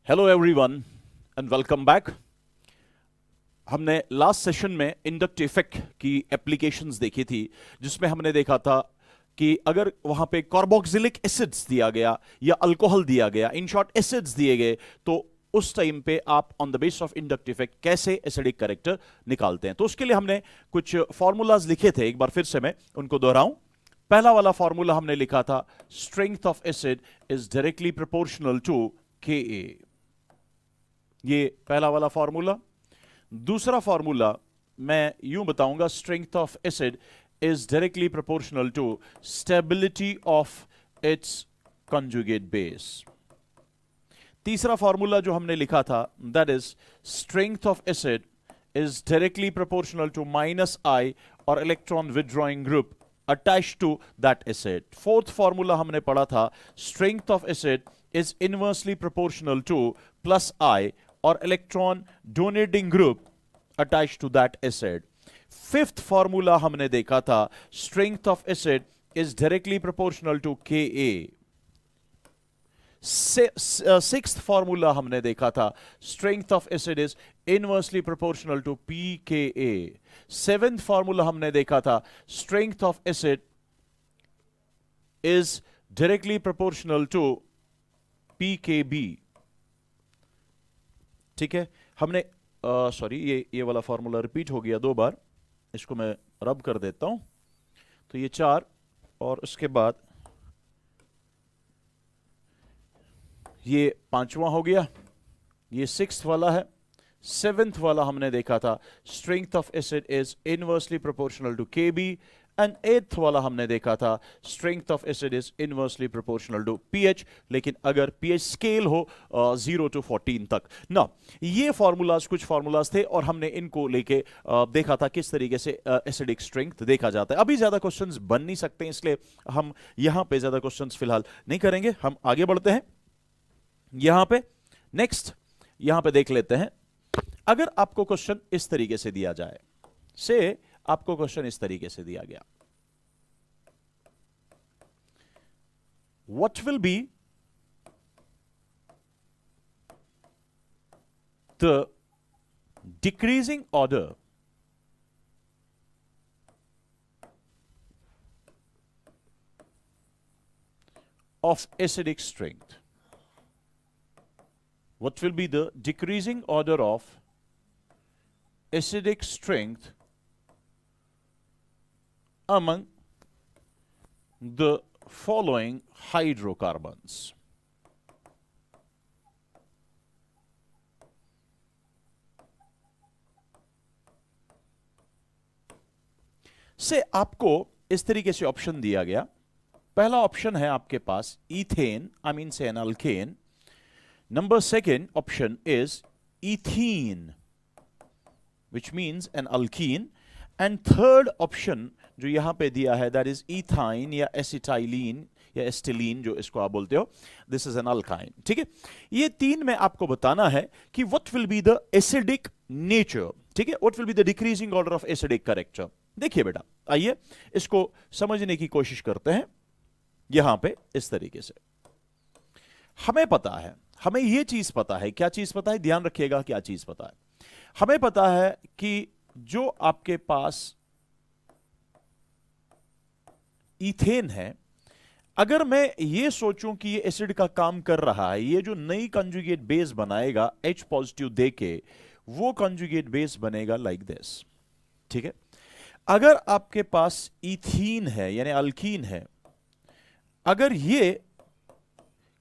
Hello everyone and welcome back. हमने last session में inductive effect की एप्लीकेशंस देखी थी, जिसमें हमने देखा था कि अगर वहां पे कार्बोक्सिलिक एसिड्स दिया गया या अल्कोहल दिया गया, इन शॉर्ट एसिड्स दिए गए, तो उस टाइम पे आप on the base of inductive effect कैसे एसिडिक कैरेक्टर निकालते हैं। तो उसके लिए हमने कुछ फॉर्मूलाज लिखे थे, एक बार फिर से मैं उनको दोहराऊं। पहला वाला फॉर्मूला हमने लिखा था, strength of acid is directly proportional to K a. ये पहला वाला फॉर्मूला। दूसरा फॉर्मूला मैं यूं बताऊंगा, strength of acid is directly proportional to stability of its conjugate base. तीसरा फॉर्मूला जो हमने लिखा था, that is strength of acid is directly proportional to -I और electron withdrawing group attached to that acid. Fourth formula हमने पढ़ा था, strength of acid is inversely proportional to +I और electron donating group attached to that acid. Fifth formula हमने देखा था, strength of acid is directly proportional to Ka। Sixth formula हमने देखा था, strength of acid is inversely proportional to pKa। Seventh formula हमने देखा था, strength of acid is directly proportional to pKb। ठीक है, हमने सॉरी ये वाला फॉर्मूला रिपीट हो गया 2 बार, इसको मैं रब कर देता हूं। तो ये 4 और उसके बाद ये 5वां हो गया, ये 6th वाला है। 7th वाला हमने देखा था, strength of acid is inversely proportional to Kb। And 8th वाला हमने देखा था, strength of acid is inversely proportional to pH, लेकिन अगर pH स्केल हो 0 to 14 तक ना। ये फॉर्मूलाज कुछ फॉर्मूलाज थे और हमने इनको लेके देखा था किस तरीके से एसिडिक स्ट्रेंथ देखा जाता है। अभी ज्यादा क्वेश्चंस बन नहीं सकते, इसलिए हम यहां पे ज्यादा क्वेश्चंस फिलहाल नहीं करेंगे, हम आगे बढ़ते हैं। यहां पे नेक्स्ट यहां पे देख लेते हैं, अगर आपको क्वेश्चन इस तरीके से दिया जाए, से आपको क्वेश्चन इस तरीके से दिया गया, what will be the decreasing order of acidic strength? What will be the decreasing order of acidic strength among the following hydrocarbons? से आपको इस तरीके से ऑप्शन दिया गया। पहला ऑप्शन है आपके पास ethane, I mean say an alkane. Number second option is ethene, which means an alkene. And third option जो यहां पे दिया है, that is ethyne या acetylene या acetylene जो इसको आप बोलते हो, this is an alkyne। ठीक है, ये 3 में आपको बताना है कि what will be the acidic nature। ठीक है, what will be the decreasing order of acidic character। देखिए बेटा, आइए इसको समझने की कोशिश करते हैं। यहां पे इस तरीके से हमें पता है, हमें यह चीज पता है, क्या चीज पता है, ध्यान रखिएगा क्या चीज पता है। हमें पता है कि जो आपके पास ईथेन है, अगर मैं ये सोचूं कि ये एसिड का काम कर रहा है, ये जो नई कंजुगेट बेस बनाएगा H पॉजिटिव देके, वो कंजुगेट बेस बनेगा लाइक दिस। ठीक है, अगर आपके पास ईथीन है यानी अल्कीन है, अगर ये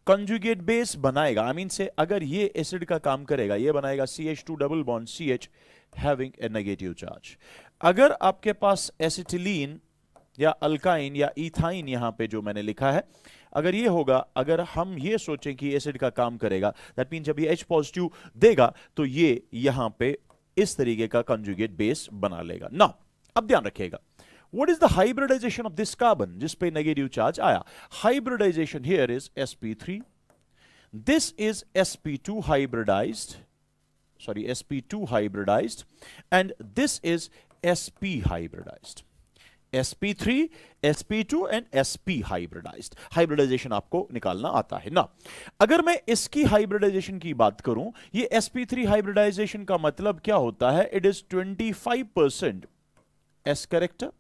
कंजुगेट बेस बनाएगा, आई मीन से अगर ये एसिड का काम करेगा, ये बनाएगा CH2 double bond CH having a negative charge. अगर आपके पास एसिटिलीन या अल्काइन या इथाइन यहां पे जो मैंने लिखा है, अगर ये होगा, अगर हम ये सोचें कि एसिड का काम करेगा, दैट मीन जब ये H पॉजिटिव देगा तो ये यहां पे इस तरीके का कंजुगेट बेस बना लेगा ना। अब ध्यान रखिएगा, what is the hybridization of this carbon जिस पे नेगेटिव चार्ज आया? Hybridization here is sp3, this is sp2 hybridized, sorry sp2 hybridized, and this is sp hybridized। sp3, sp2 एंड sp हाइब्रिडाइज्ड। हाइब्रिडाइजेशन आपको निकालना आता है ना। अगर मैं इसकी हाइब्रिडाइजेशन की बात करूं, ये sp3 हाइब्रिडाइजेशन का मतलब क्या होता है? इट इज 25% s कैरेक्टर,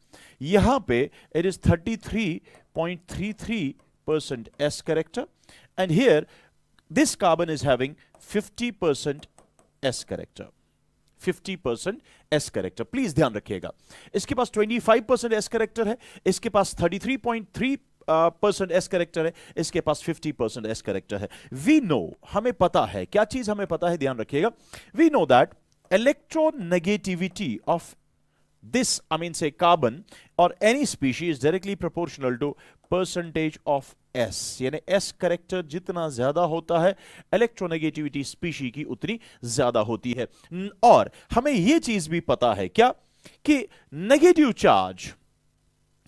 यहां पे it is 33.33% s character, and here this carbon is having 50% s character. 50% s character, please ध्यान रखिएगा। इसके पास 25% s कैरेक्टर है, इसके पास 33.3% एस कैरेक्टर है, इसके पास 50% एस कैरेक्टर है। वी नो, हमें पता है, क्या चीज हमें पता है, ध्यान रखिएगा। We know that electronegativity of this amine say carbon or any species is directly proportional to percentage of S, यानी S करेक्टर जितना ज्यादा होता है इलेक्ट्रोनेगेटिविटी स्पीशी की उतनी ज्यादा होती है। और हमें यह चीज भी पता है क्या, कि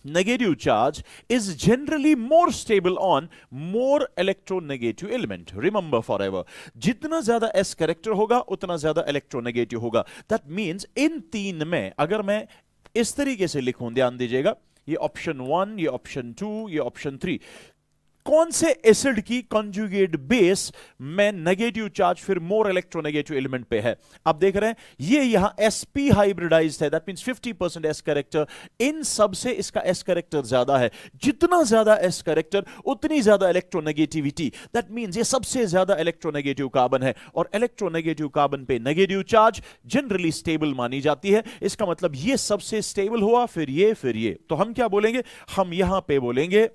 negative charge is generally more stable on more electronegative element. Remember forever, जितना ज्यादा s कैरेक्टर होगा उतना ज्यादा इलेक्ट्रोनेगेटिव होगा। दैट मींस इन तीन में अगर मैं इस तरीके से लिखूं, ध्यान दीजिएगा, ये ऑप्शन 1, ये ऑप्शन 2, ये ऑप्शन 3, कौन से एसिड की कॉन्जुगेट बेस में नेगेटिव चार्ज फिर मोर इलेक्ट्रोनेगेटिव एलिमेंट पे है? आप देख रहे हैं ये यहां sp हाइब्रिडाइज्ड है, दैट मींस 50% s कैरेक्टर। इन सब से इसका s कैरेक्टर ज्यादा है। जितना ज्यादा s कैरेक्टर उतनी ज्यादा इलेक्ट्रोनेगेटिविटी, दैट मींस ये सबसे ज्यादा इलेक्ट्रोनेगेटिव कार्बन है, और इलेक्ट्रोनेगेटिव कार्बन पे नेगेटिव चार्ज जनरली स्टेबल मानी जाती है। इसका मतलब ये सबसे स्टेबल हुआ, फिर ये। तो हम क्या बोलेंगे? हम यहां पे बोलेंगे,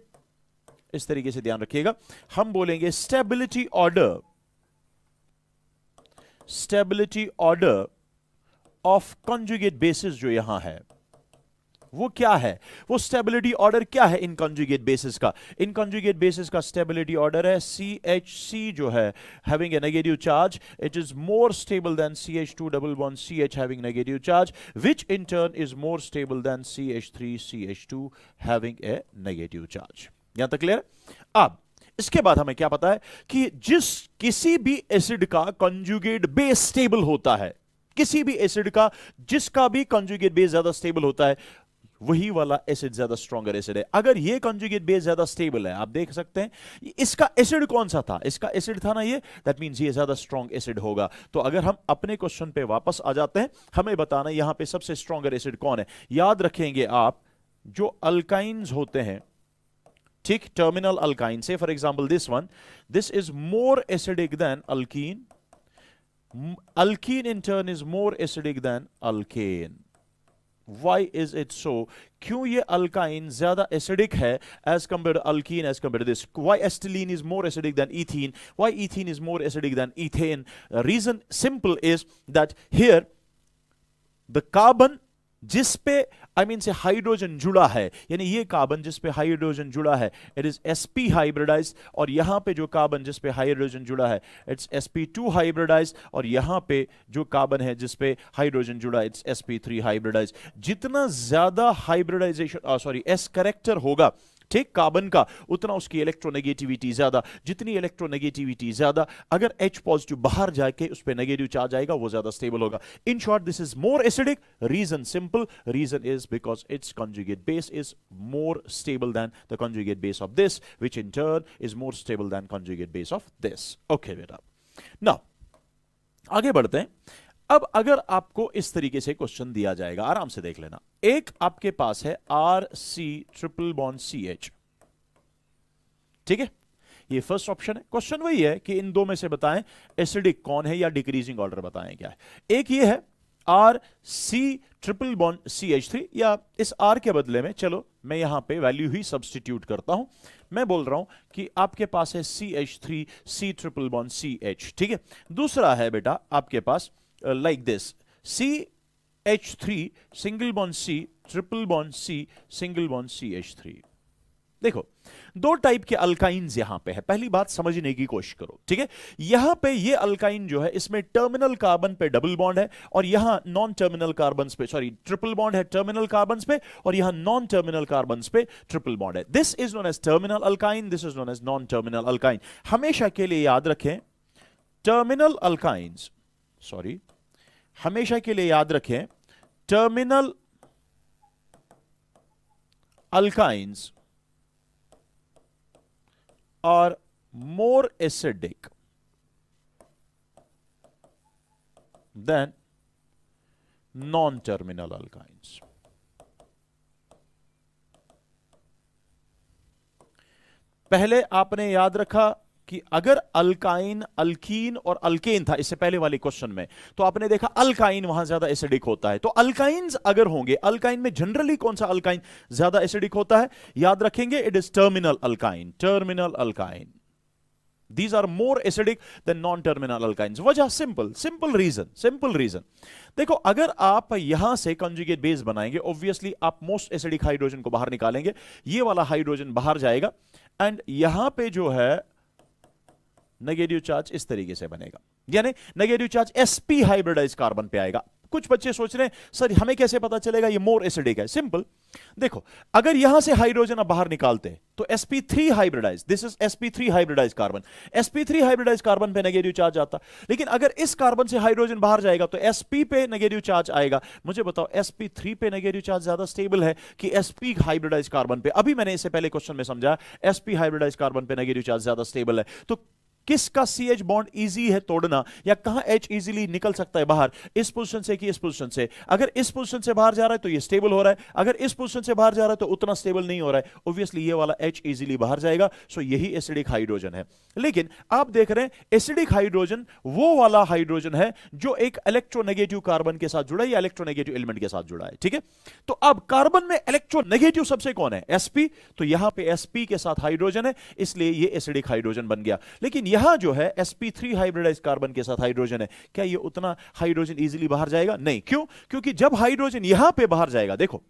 इस तरीके से ध्यान रखिएगा, हम बोलेंगे stability order of conjugate basis जो यहां है वो क्या है? वो स्टेबिलिटी ऑर्डर क्या है इन कॉन्जुगेट बेसिस का? इन कॉन्जुगेट बेसिस का स्टेबिलिटी ऑर्डर है CH जो है having a negative charge, it is more stable then CH2 double bond CH having negative charge, which in turn is more stable then CH3 CH2 having a negative charge. यहां तक clear? अब इसके बाद हमें क्या पता है कि किसी भी एसिड का कॉन्जुगेट बेस स्टेबल होता है, किसी भी एसिड का जिसका भी कॉन्जुगेट बेस ज्यादा स्टेबल होता है, वही वाला एसिड ज्यादा स्ट्रॉन्गर एसिड है। अगर ये कॉन्जुगेट बेस ज्यादा स्टेबल है, आप देख सकते हैं इसका एसिड कौन सा था, इसका एसिड था ना ये, दैट मींस ये ज्यादा स्ट्रॉन्ग एसिड होगा। तो अगर हम अपने क्वेश्चन पे वापस आ जाते हैं, हमें बताना यहां पे सबसे स्ट्रॉन्गर एसिड कौन है। याद रखेंगे आप, जो अल्काइंस होते हैं, ठीक, टर्मिनल अल्काइन, से for example this one, this is more acidic then alkyne, alkyne in turn is more acidic then alkane. Why is it so? क्यों ये अल्काइन ज्यादा एसिडिक है as compared to alkene as compared to this? Why acetylene is more acidic than ethene? Why ethene is more acidic than ethane? Reason simple is that here the carbon जिस पे से hydrogen जुड़ा है, यानी ये carbon जिस पे hydrogen जुड़ा है इट इज sp हाइब्रिडाइज्ड, और यहां पे जो कार्बन जिस पे हाइड्रोजन जुड़ा है इट्स sp2 हाइब्रिडाइज्ड, और यहां पे जो कार्बन है जिस पे हाइड्रोजन जुड़ा इट्स sp3 हाइब्रिडाइज्ड। जितना ज्यादा हाइब्रिडाइजेशन s करेक्टर होगा, ठीक, कार्बन का, उतना उसकी इलेक्ट्रोनेगेटिविटी ज्यादा। जितनी इलेक्ट्रोनेगेटिविटी ज्यादा, अगर H पॉजिटिव बाहर जाके उस पे नेगेटिव चार्ज आएगा, वो ज्यादा स्टेबल होगा। In short this is more acidic. Reason simple, reason is because its conjugate base is more stable than the conjugate base of this, which in turn is more stable than conjugate base of this. Okay बेटा, now आगे बढ़ते हैं। अब अगर आपको इस तरीके से क्वेश्चन दिया जाएगा, आराम से देख लेना। एक आपके पास है RC ट्रिपल बॉन्ड CH, ठीक है, ये फर्स्ट ऑप्शन है। क्वेश्चन वही है कि इन दो में से बताएं एसिडिक कौन है या डिक्रीजिंग ऑर्डर बताएं क्या है। एक ये है RC ट्रिपल बॉन्ड CH3, या इस R के बदले में चलो मैं यहां पे वैल्यू ही सब्स्टिट्यूट करता हूं। मैं बोल रहा हूं कि आपके पास है CH3 C triple bond CH, ठीक है। दूसरा है बेटा आपके पास like this CH3 single bond C triple bond C single bond CH3। देखो दो टाइप के अल्काइंस यहां पे है, पहली बात समझने की कोशिश करो, ठीक है। यहां पे ये अल्काइन जो है इसमें टर्मिनल कार्बन पे डबल बॉन्ड है, और यहां नॉन टर्मिनल कार्बन पे ट्रिपल बॉन्ड है टर्मिनल कार्बन पे, और यहां नॉन टर्मिनल कार्बन पे ट्रिपल बॉन्ड है। This is known as terminal alkyne, this is known as non terminal alkyne. हमेशा के लिए याद रखें टर्मिनल अल्काइंस, हमेशा के लिए याद रखें terminal alkynes are more acidic than non-terminal alkynes. पहले आपने याद रखा कि अगर अल्काइन, अल्कीन और अल्केन था इससे पहले वाले क्वेश्चन में, तो आपने देखा अल्काइन वहां ज्यादा एसिडिक होता है। तो अल्काइंस अगर होंगे, अल्काइन में जनरली कौन सा अल्काइन ज्यादा एसिडिक होता है? याद रखेंगे, it is terminal alkyne. Terminal alkyne, these are more acidic than non-terminal alkynes. वजह सिंपल रीजन। देखो, अगर आप यहां से कंजुगेट बेस बनाएंगे, ऑब्वियसली आप मोस्ट एसिडिक हाइड्रोजन को बाहर निकालेंगे, ये वाला हाइड्रोजन बाहर जाएगा, एंड यहां पे जो है नेगेटिव चार्ज इस तरीके से बनेगा, यानी negative charge sp hybridize carbon पे आएगा। कुछ बच्चे सोच रहे हैं सर हमें कैसे पता चलेगा ये मोर एसिडिक है? सिंपल, देखो, अगर यहां से हाइड्रोजन आप बाहर निकालते हैं तो sp3 hybridize, this is sp3 hybridize carbon, sp3 hybridize carbon पे नेगेटिव चार्ज आता। लेकिन अगर इस कार्बन से हाइड्रोजन बाहर जाएगा तो sp पे नेगेटिव चार्ज आएगा। मुझे बताओ, sp3 पे नेगेटिव चार्ज ज्यादा स्टेबल है कि sp हाइब्रिडाइज कार्बन पे? अभी मैंने इससे पहले क्वेश्चन में समझा sp हाइब्रिडाइज कार्बन पे नेगेटिव चार्ज ज्यादा स्टेबल है। तो किसका CH बॉन्ड इजी है तोड़ना, या कहां H इजीली निकल सकता है बाहर? इस पोजीशन से कि इस पोजीशन से? अगर इस पोजीशन से बाहर जा रहा है तो ये स्टेबल हो रहा है, अगर इस पोजीशन से बाहर जा रहा है तो उतना स्टेबल नहीं हो रहा है। ऑब्वियसली ये वाला H इजीली बाहर जाएगा, सो यही एसिडिक हाइड्रोजन है। लेकिन आप देख रहे हैं एसिडिक हाइड्रोजन वो वाला हाइड्रोजन है जो एक इलेक्ट्रोनेगेटिव कार्बन के साथ जुड़ा है या इलेक्ट्रोनेगेटिव एलिमेंट के साथ जुड़ा है, ठीक है? तो अब कार्बन में इलेक्ट्रोनेगेटिव सबसे कौन है? sp। तो यहां पे sp के साथ हाइड्रोजन है, इसलिए ये एसिडिक हाइड्रोजन बन गया। लेकिन यहां जो है sp3 हाइब्रिडाइज कार्बन के साथ हाइड्रोजन है, क्या ये उतना हाइड्रोजन इजीली बाहर जाएगा? नहीं। क्यों? क्योंकि जब हाइड्रोजन यहां पे बाहर जाएगा, देखो,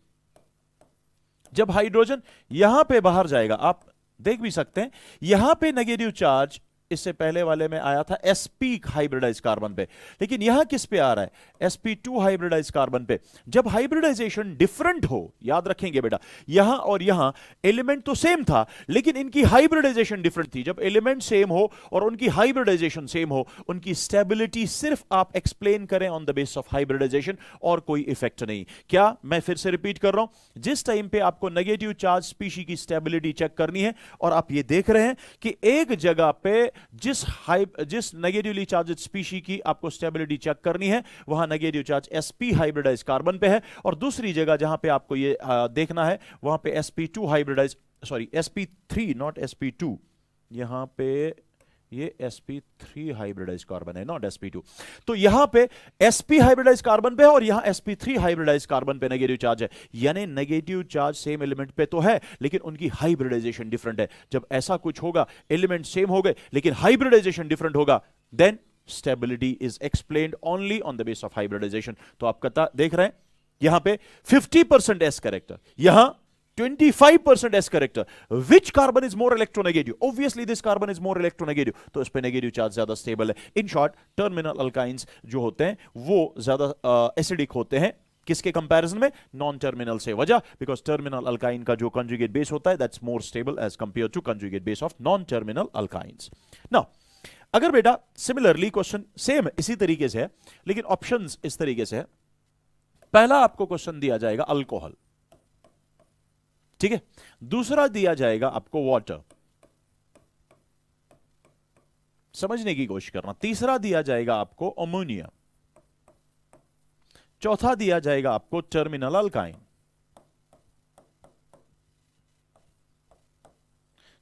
जब हाइड्रोजन यहां पे बाहर जाएगा, आप देख भी सकते हैं यहां पे नेगेटिव चार्ज इससे पहले वाले में आया था sp हाइब्रिडाइज कार्बन पे, लेकिन यहां किस पे आ रहा है? sp2 हाइब्रिडाइज कार्बन पे। जब हाइब्रिडाइजेशन डिफरेंट हो, याद रखेंगे बेटा, यहां और यहां एलिमेंट तो सेम था लेकिन इनकी हाइब्रिडाइजेशन डिफरेंट थी। जब एलिमेंट सेम हो और उनकी हाइब्रिडाइजेशन सेम हो, उनकी स्टेबिलिटी सिर्फ आप एक्सप्लेन करें on the base of hybridization और कोई इफेक्ट नहीं। क्या मैं फिर से रिपीट कर रहा हूं, जिस टाइम पे आपको नेगेटिव चार्ज स्पीशी की स्टेबिलिटी चेक करनी है और आप ये देख रहे हैं कि एक जगह पे जिस नेगेटिवली चार्ज स्पीशी की आपको स्टेबिलिटी चेक करनी है वहां negative charge sp hybridize carbon पे है, और दूसरी जगह जहां पे आपको ये देखना है वहां पे sp2 hybridise, sorry sp3 not sp2, यहां पे ये sp3 हाइब्रिडाइज कार्बन है, नॉट sp2। तो यहां पे sp हाइब्रिडाइज कार्बन पे है और यहां sp3 हाइब्रिडाइज कार्बन पे नेगेटिव चार्ज है, यानी नेगेटिव चार्ज सेम एलिमेंट पे तो है लेकिन उनकी हाइब्रिडाइजेशन डिफरेंट है। जब ऐसा कुछ होगा, एलिमेंट सेम हो गए लेकिन हाइब्रिडाइजेशन डिफरेंट होगा, then stability is explained only on the base of hybridization. तो आप देख रहे हैं यहां पे 50% s कैरेक्टर, यहां 25% s character. Which carbon is more electronegative? Obviously this carbon is more electronegative, तो इस पे नेगेटिव चार्ज ज्यादा स्टेबल है। इन शॉर्ट, टर्मिनल अल्काइंस जो होते हैं वो ज्यादा एसिडिक होते हैं, किसके कंपैरिजन में? नॉन टर्मिनल से। वजह, बिकॉज टर्मिनल अल्काइन का जो कंजुगेट बेस होता है that's more stable as compare to conjugate base of non terminal alkynes. Now अगर बेटा सिमिलरली क्वेश्चन सेम इसी तरीके से है लेकिन ऑप्शंस इस तरीके से है, पहला आपको क्वेश्चन दिया जाएगा अल्कोहल, ठीक है, दूसरा दिया जाएगा आपको वाटर, समझने की कोशिश करना, तीसरा दिया जाएगा आपको अमोनिया, चौथा दिया जाएगा आपको टर्मिनल अल्काइन।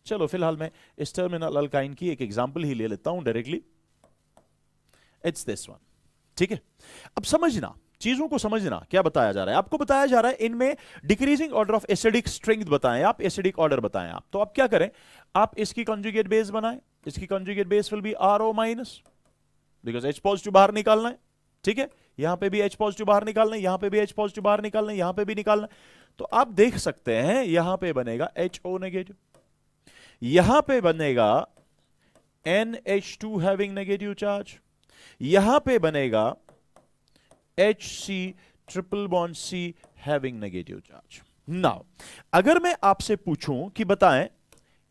चलो फिलहाल मैं इस टर्मिनल अल्काइन की एक एग्जांपल ही ले लेता हूं डायरेक्टली, इट्स दिस वन, ठीक है। अब समझना, चीजों को समझना, क्या बताया जा रहा है आपको? बताया जा रहा है इनमें decreasing order of acidic strength बताएं आप, एसिडिक ऑर्डर बताएं आप। तो आप क्या करें, आप इसकी कंजुगेट बेस बनाएं, इसकी conjugate base will be RO minus, because H positive बाहर निकालना है, ठीक है, यहां पे भी H पॉजिटिव बाहर निकालना है, यहां पे भी H पॉजिटिव बाहर निकालना है, यहां पे भी निकालना है। तो आप देख सकते हैं यहां पे बनेगा HO नेगेटिव, यहां पे बनेगा NH2 हैविंग नेगेटिव चार्ज, यहां पे बनेगा HC triple bond C having negative charge. Now अगर मैं आपसे पूछूं कि बताएं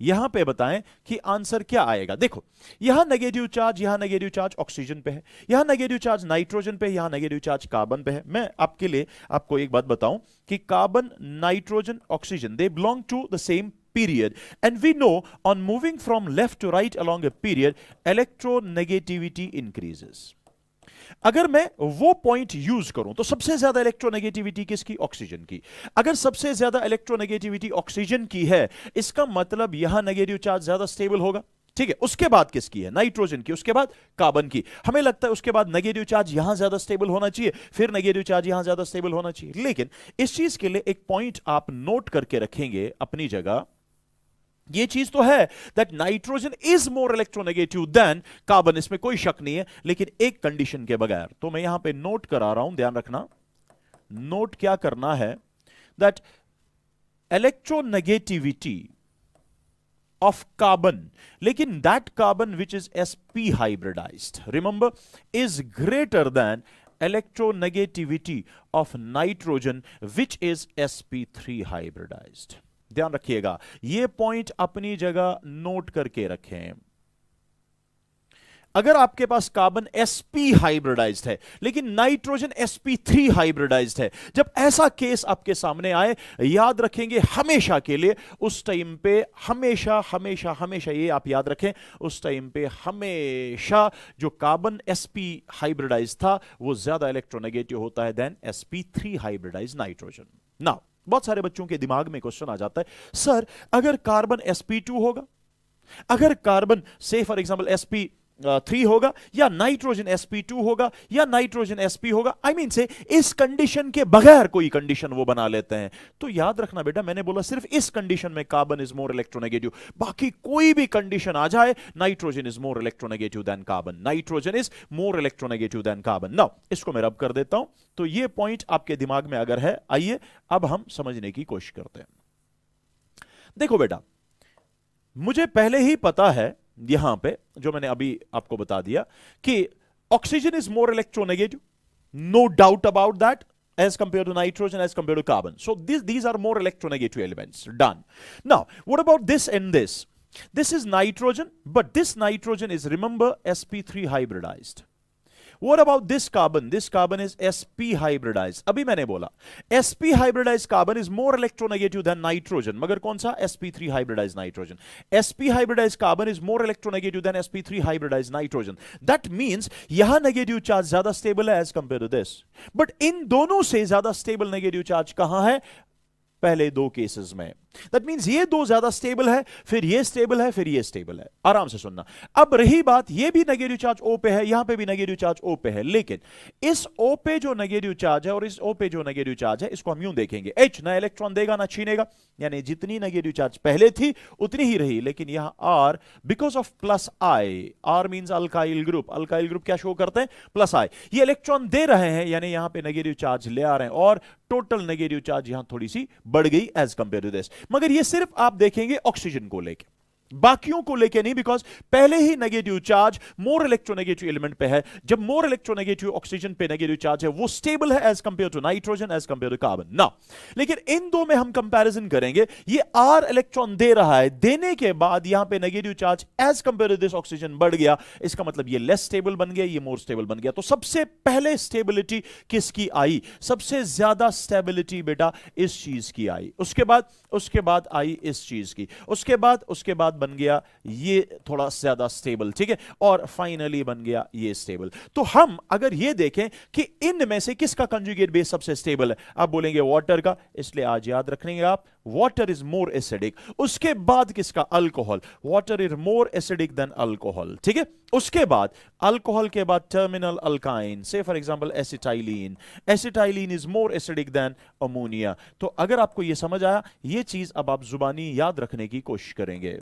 यहां पे बताएं कि आंसर क्या आएगा। देखो, यहां नेगेटिव चार्ज ऑक्सीजन पे है, यहां नेगेटिव चार्ज नाइट्रोजन पे, यहां नेगेटिव चार्ज कार्बन पे है। मैं आपके लिए आपको एक बात बताऊं कि carbon, nitrogen, oxygen, they belong to the same period, and we know on moving from left to right along a period electronegativity increases। अगर मैं वो पॉइंट यूज करूं तो सबसे ज्यादा इलेक्ट्रोनेगेटिविटी किसकी? ऑक्सीजन की। अगर सबसे ज्यादा इलेक्ट्रोनेगेटिविटी ऑक्सीजन की है, इसका मतलब यहां नेगेटिव चार्ज ज्यादा स्टेबल होगा, ठीक है। उसके बाद किसकी है? नाइट्रोजन की। उसके बाद कार्बन की। हमें लगता है उसके बाद नेगेटिव चार्ज यहां ज्यादा स्टेबल होना चाहिए, फिर नेगेटिव चार्ज यहां ज्यादा स्टेबल होना चाहिए। लेकिन इस चीज के लिए एक पॉइंट आप नोट करके रखेंगे अपनी जगह, ये चीज तो है that nitrogen is more electronegative than carbon, इसमें कोई शक नहीं है, लेकिन एक कंडीशन के बगैर। तो मैं यहां पे नोट करा रहा हूं, ध्यान रखना। नोट क्या करना है? दैट इलेक्ट्रोनेगेटिविटी of carbon, लेकिन that carbon which is sp hybridized, remember, is greater than electronegativity of nitrogen which is sp3 hybridized। ध्यान रखिएगा, ये पॉइंट अपनी जगह नोट करके रखें। अगर आपके पास कार्बन sp हाइब्रिडाइज्ड है लेकिन नाइट्रोजन sp3 हाइब्रिडाइज्ड है, जब ऐसा केस आपके सामने आए, याद रखेंगे हमेशा के लिए, उस टाइम पे हमेशा हमेशा हमेशा ये आप याद रखें, उस टाइम पे हमेशा जो कार्बन sp हाइब्रिडाइज्ड था वो ज्यादा इलेक्ट्रोनेगेटिव होता है then sp3 hybridised nitrogen. Now बहुत सारे बच्चों के दिमाग में क्वेश्चन आ जाता है, सर अगर कार्बन sp2 होगा, अगर कार्बन से फॉर एग्जांपल sp3 होगा, या नाइट्रोजन sp2 होगा, या नाइट्रोजन sp होगा, आई मीन से इस कंडीशन के बगैर कोई कंडीशन वो बना लेते हैं। तो याद रखना बेटा, मैंने बोला सिर्फ इस कंडीशन में कार्बन इज मोर इलेक्ट्रोनेगेटिव, बाकी कोई भी कंडीशन आ जाए nitrogen is more electronegative than carbon, nitrogen is more electronegative than carbon. Now इसको मैं रब कर देता हूं, तो ये पॉइंट आपके दिमाग में अगर है, आइए अब हम समझने की कोशिश करते हैं। देखो बेटा, मुझे पहले ही पता है यहां पे जो मैंने अभी आपको बता दिया कि oxygen is more electronegative, no doubt about that, as compared to nitrogen, as compared to carbon. So these are more electronegative elements. Done. Now, what about this and this? This is nitrogen, but this nitrogen is, remember, sp3 hybridized. What about this carbon? This carbon is sp hybridized. अभी मैंने बोला sp hybridized carbon is more electronegative than nitrogen, मगर कौन सा? sp3 hybridized nitrogen. sp hybridized carbon is more electronegative than sp3 hybridized nitrogen. That means यहां negative charge ज्यादा stable है as compared to this. But इन दोनों से ज्यादा stable negative charge कहां है? पहले दो केसेस में। दैट मींस ये दो ज्यादा स्टेबल है, फिर ये स्टेबल है, फिर ये स्टेबल है। आराम से सुनना। अब रही बात, ये भी नेगेटिव चार्ज O पे है, यहां पे भी नेगेटिव चार्ज O पे है, लेकिन इस O पे जो नेगेटिव चार्ज है और इस O पे जो नेगेटिव चार्ज है, इसको हम यूं देखेंगे, H ना इलेक्ट्रॉन देगा ना छीनेगा, यानी जितनी नेगेटिव चार्ज पहले थी उतनी ही रही, लेकिन यहां R because of plus I, R means alkyl group, alkyl group क्या शो करते हैं? प्लस I, ये इलेक्ट्रॉन दे रहे हैं, यानी यहां पे नेगेटिव चार्ज ले आ रहे हैं और टोटल नेगेटिव चार्ज यहां थोड़ी सी बढ़ गई एज कंपेयर टू दिस। मगर ये सिर्फ आप देखेंगे ऑक्सीजन को लेके, बाकियों को लेके नहीं, बिकॉज पहले ही negative charge more electronegative element पे है। जब मोर इलेक्ट्रोनेगेटिव ऑक्सीजन पे नेगेटिव चार्ज है, वो स्टेबल है as compare to nitrogen, as compare to carbon. ना, लेकिन इन दो में हम कंपैरिजन करेंगे, ये R इलेक्ट्रॉन दे रहा है, देने के बाद यहां पे negative charge as compare to this oxygen बढ़ गया, इसका मतलब ये लेस स्टेबल बन गया, ये मोर स्टेबल बन गया। तो सबसे पहले स्टेबिलिटी किसकी आई? सबसे ज्यादा स्टेबिलिटी बेटा इस चीज की आई, उसके बाद आई इस चीज की, उसके बाद बन गया ये थोड़ा ज्यादा स्टेबल, ठीक है, और फाइनली बन गया ये स्टेबल। तो हम अगर ये देखें कि इनमें से किसका कंजुगेट बेस सबसे स्टेबल है, आप बोलेंगे वाटर का, इसलिए आज याद रखेंगे आप, वाटर इज मोर एसिडिक। उसके बाद किसका? Alcohol, water is more acidic than alcohol, ठीक है। उसके बाद अल्कोहल के बाद टर्मिनल अल्काइन, से for example acetylene, acetylene is more acidic then ammonia. तो अगर आपको यह समझ आया, यह चीज अब आप जुबानी याद रखने की कोशिश करेंगे।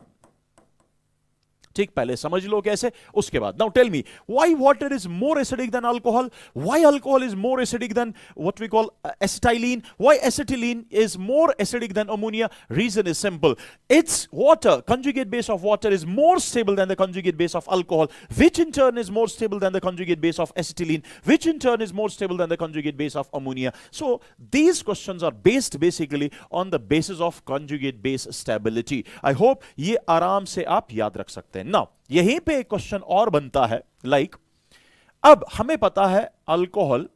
ठीक, पहले समझ लो कैसे, उसके बाद now tell me why water is more acidic than alcohol, why alcohol is more acidic than what we call acetylene, why acetylene is more acidic than ammonia? Reason is simple, its water, conjugate base of water, is more stable than the conjugate base of alcohol, which in turn is more stable than the conjugate base of acetylene, which in turn is more stable than the conjugate base of ammonia. So these questions are based basically on the basis of conjugate base stability. I hope ये आराम से आप याद रख सकते हैं. Now यहीं पे एक क्वेश्चन और बनता है, लाइक अब हमें पता है अल्कोहल,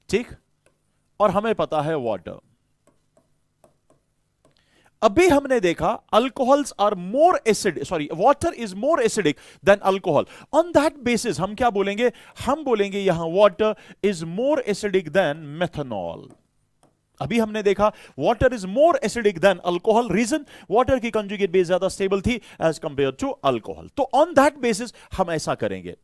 ठीक, और हमें पता है वाटर. अभी हमने देखा alcohols are more acid, sorry water is more acidic than alcohol. On that basis हम क्या बोलेंगे, हम बोलेंगे यहां water is more acidic than methanol. अभी हमने देखा water is more acidic than alcohol, reason water की कंजुगेट बेस ज्यादा स्टेबल थी एज कंपेयर टू अल्कोहल. तो ऑन दैट बेसिस हम ऐसा करेंगे.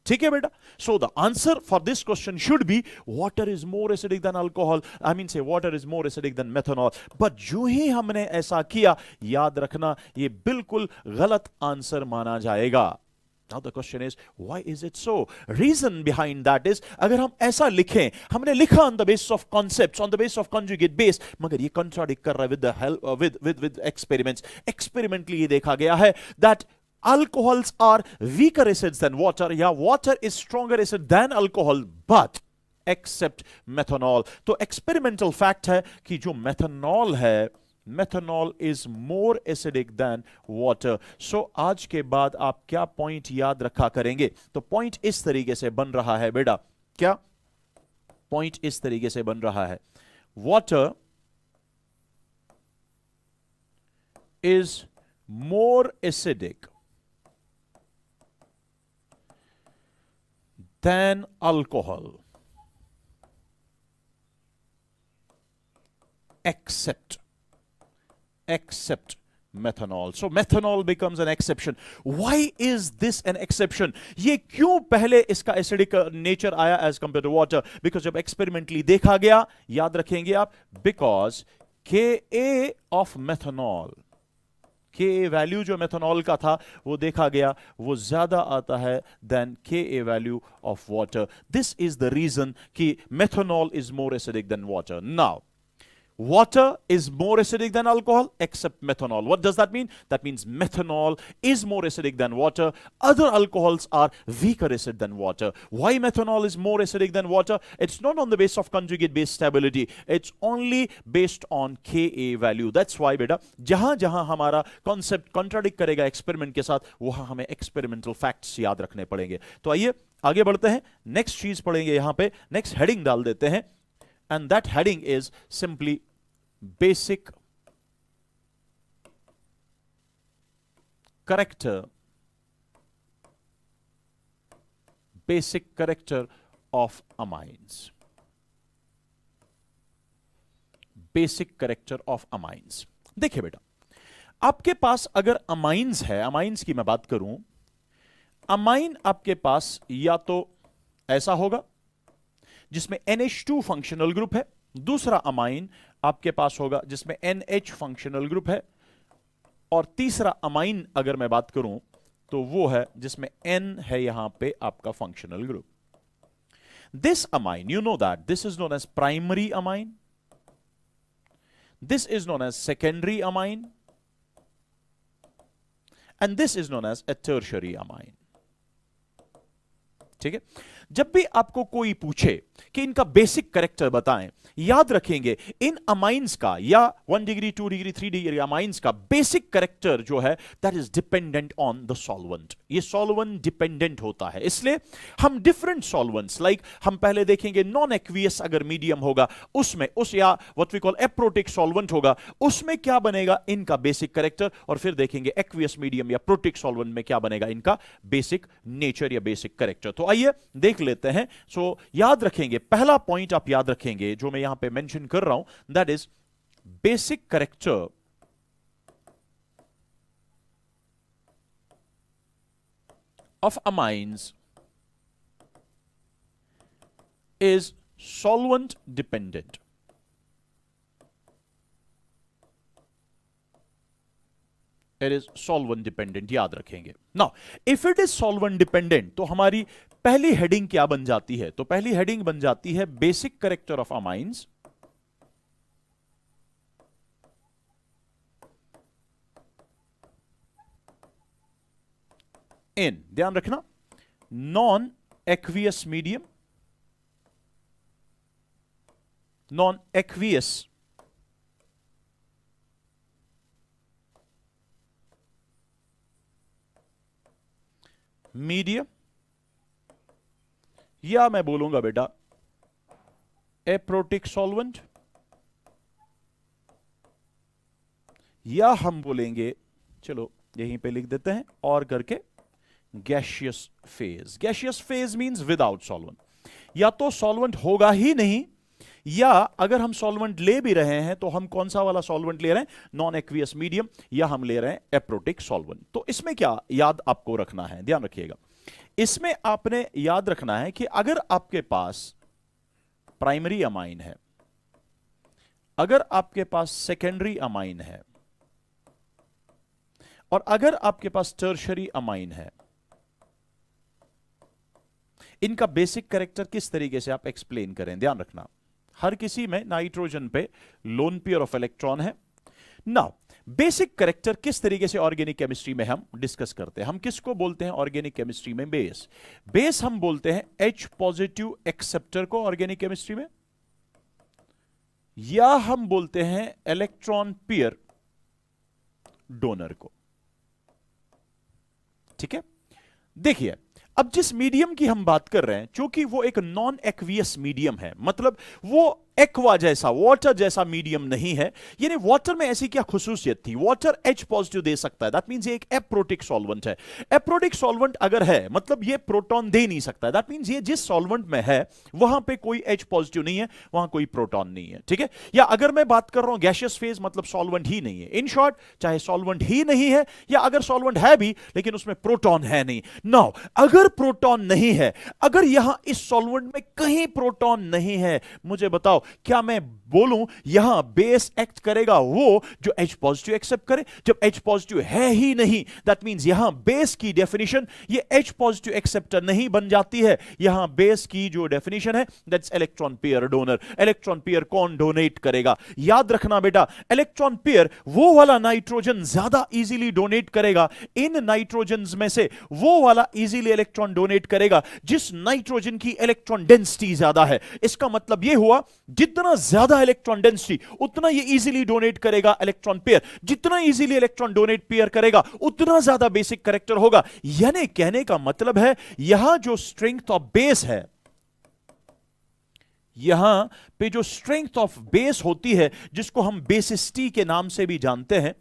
ठीक है बेटा. So the answer for this question should be water is more acidic than alcohol, I mean say water is more acidic than methanol. But जो ही हमने ऐसा किया, याद रखना ये बिल्कुल गलत आंसर माना जाएगा. Now the question is, why is it so? Reason behind that is, अगर हम ऐसा लिखें, हमने लिखा on the basis of concepts, on the basis of conjugate base, मगर ये contradict कर रहा है with the help with experiments. Experimentally ये देखा गया है that alcohols are weaker acids than water, या water is stronger acid than alcohol, but except methanol. तो experimental fact है कि जो methanol है, methanol is more acidic than water. So आज के बाद आप क्या पॉइंट याद रखा करेंगे, तो पॉइंट इस तरीके से बन रहा है बेटा. क्या पॉइंट इस तरीके से बन रहा है, water is more acidic than alcohol except methanol. So methanol becomes an exception. Why is this an exception? ये क्यों पहले इसका एसिडिक नेचर आया as compare to water? Because जब एक्सपेरिमेंटली देखा गया, याद रखेंगे आप, because Ka of methanol, Ka value जो मेथनॉल का था वो देखा गया वो ज्यादा आता है than Ka value of water. This is the reason कि methanol is more acidic than water. Now water is more acidic than alcohol except methanol. What does that mean? That means methanol is more acidic than water. Other alcohols are weaker acid than water. Why methanol is more acidic than water? It's not on the basis of conjugate base stability. It's only based on Ka value. That's why beta जहां जहां हमारा concept contradict करेगा experiment के साथ, वहां हमें experimental facts याद रखने पड़ेंगे. तो आइए आगे बढ़ते हैं, next चीज पढ़ेंगे यहां पे, next heading डाल देते हैं, and that heading is simply basic character of amines. Basic character of amines. देखिए बेटा, आपके पास अगर अमाइंस है, अमाइंस की मैं बात करूं, अमाइन आपके पास या तो ऐसा होगा जिसमें NH2 फंक्शनल ग्रुप है, दूसरा अमाइन आपके पास होगा जिसमें NH फंक्शनल ग्रुप है, और तीसरा अमाइन अगर मैं बात करूं तो वो है जिसमें N है यहां पे आपका functional group. This amine, you know that this is known as primary amine, this is known as secondary amine, and this is known as a tertiary amine. ठीक है. जब भी आपको कोई पूछे कि इनका बेसिक कैरेक्टर बताएं, याद रखेंगे इन अमाइंस का, या 1 डिग्री 2 डिग्री 3 डिग्री अमाइंस का बेसिक कैरेक्टर जो है that is dependent on the solvent. ये सॉल्वेंट डिपेंडेंट होता है, इसलिए हम डिफरेंट सॉल्वेंट्स, लाइक हम पहले देखेंगे नॉन एक्वियस अगर मीडियम होगा उसमें, उस या what we call aprotic solvent होगा, उसमें क्या बनेगा इनका बेसिक कैरेक्टर, और फिर देखेंगे एक्वियस मीडियम या प्रोटिक सॉल्वेंट में क्या बनेगा इनका बेसिक नेचर या बेसिक कैरेक्टर. तो आइए देख लेते हैं. सो याद रखेंगे, पहला पॉइंट आप याद रखेंगे जो मैं यहां पे मेंशन कर रहा हूं, that is basic character of amines is solvent dependent. It is solvent dependent, याद रखेंगे। Now if it is solvent dependent तो हमारी पहली हेडिंग क्या बन जाती है? तो पहली हेडिंग बन जाती है बेसिक कैरेक्टर ऑफ अमाइंस इन, ध्यान रखना, non aqueous medium, non aqueous medium, या मैं बोलूंगा बेटा एप्रोटिक सॉल्वेंट, या हम बोलेंगे, चलो यहीं पे लिख देते हैं और करके, gaseous phase. Gaseous phase means without solvent, या तो सॉल्वेंट होगा ही नहीं, या अगर हम सॉल्वेंट ले भी रहे हैं तो हम कौन सा वाला सॉल्वेंट ले रहे हैं? नॉन एक्वियस मीडियम, या हम ले रहे हैं एप्रोटिक सॉल्वेंट। तो इसमें क्या याद आपको रखना है, ध्यान रखिएगा, इसमें आपने याद रखना है कि अगर आपके पास प्राइमरी अमाइन है, अगर आपके पास सेकेंडरी अमाइन है, और अगर आपके पास टर्शरी अमाइन है, इनका बेसिक कैरेक्टर किस तरीके से आप एक्सप्लेन करें, ध्यान रखना। हर किसी में नाइट्रोजन पे लोन पेयर ऑफ इलेक्ट्रॉन है। नाउ बेसिक कैरेक्टर किस तरीके से ऑर्गेनिक केमिस्ट्री में हम डिस्कस करते हैं? हम किसको बोलते हैं ऑर्गेनिक केमिस्ट्री में? बेस। बेस हम बोलते हैं H पॉजिटिव एक्सेप्टर को ऑर्गेनिक केमिस्ट्री में, या हम बोलते हैं इलेक्ट्रॉन पेयर डोनर को। ठीक है, देखिए अब जिस मीडियम की हम बात कर रहे हैं, क्योंकि वो एक नॉन एक्वियस मीडियम है, मतलब वो एक्वा जैसा, वाटर जैसा मीडियम नहीं है। यानी वाटर में ऐसी क्या खुसूसियत थी? वाटर H पॉजिटिव दे सकता है, दैट मींस ये एक एप्रोटिक सॉल्वेंट है। एप्रोटिक सॉल्वेंट अगर है मतलब ये प्रोटॉन दे नहीं सकता है, दैट मींस ये जिस सॉल्वेंट में है वहां पे कोई H पॉजिटिव नहीं है, वहां कोई प्रोटॉन नहीं है। ठीक है, या अगर मैं बात कर रहा हूं गैशियस फेज, मतलब सॉल्वेंट ही नहीं है। इन शॉर्ट, चाहे सॉल्वेंट ही नहीं है, या अगर सॉल्वेंट है भी लेकिन उसमें प्रोटॉन है नहीं। नाउ अगर प्रोटॉन नहीं है, अगर यहां इस सॉल्वेंट में कहीं प्रोटॉन नहीं है, मुझे बताओ क्या मैं बोलूं यहां बेस एक्ट करेगा वो जो H पॉजिटिव एक्सेप्ट करे? जब H पॉजिटिव है ही नहीं, दैट मींस यहां बेस की डेफिनेशन ये H पॉजिटिव एक्सेप्टर नहीं बन जाती है। यहां बेस की जो डेफिनेशन है that's electron pair donor. Electron pair कौन डोनेट करेगा? याद रखना बेटा, इलेक्ट्रॉन पेयर वो वाला नाइट्रोजन ज्यादा इजीली डोनेट करेगा, इन नाइट्रोजन्स में से वो वाला इजीली इलेक्ट्रॉन डोनेट करेगा जिस नाइट्रोजन की इलेक्ट्रॉन डेंसिटी ज्यादा है। इसका मतलब यह हुआ जितना ज्यादा इलेक्ट्रॉन डेंसिटी उतना ये इजीली डोनेट करेगा इलेक्ट्रॉन पेयर, जितना इजीली इलेक्ट्रॉन डोनेट पेयर करेगा उतना ज्यादा बेसिक कैरेक्टर होगा। यानी कहने का मतलब है यहां जो स्ट्रेंथ ऑफ बेस है, यहां पे जो स्ट्रेंथ ऑफ बेस होती है जिसको हम बेसिसिटी के नाम से भी जानते हैं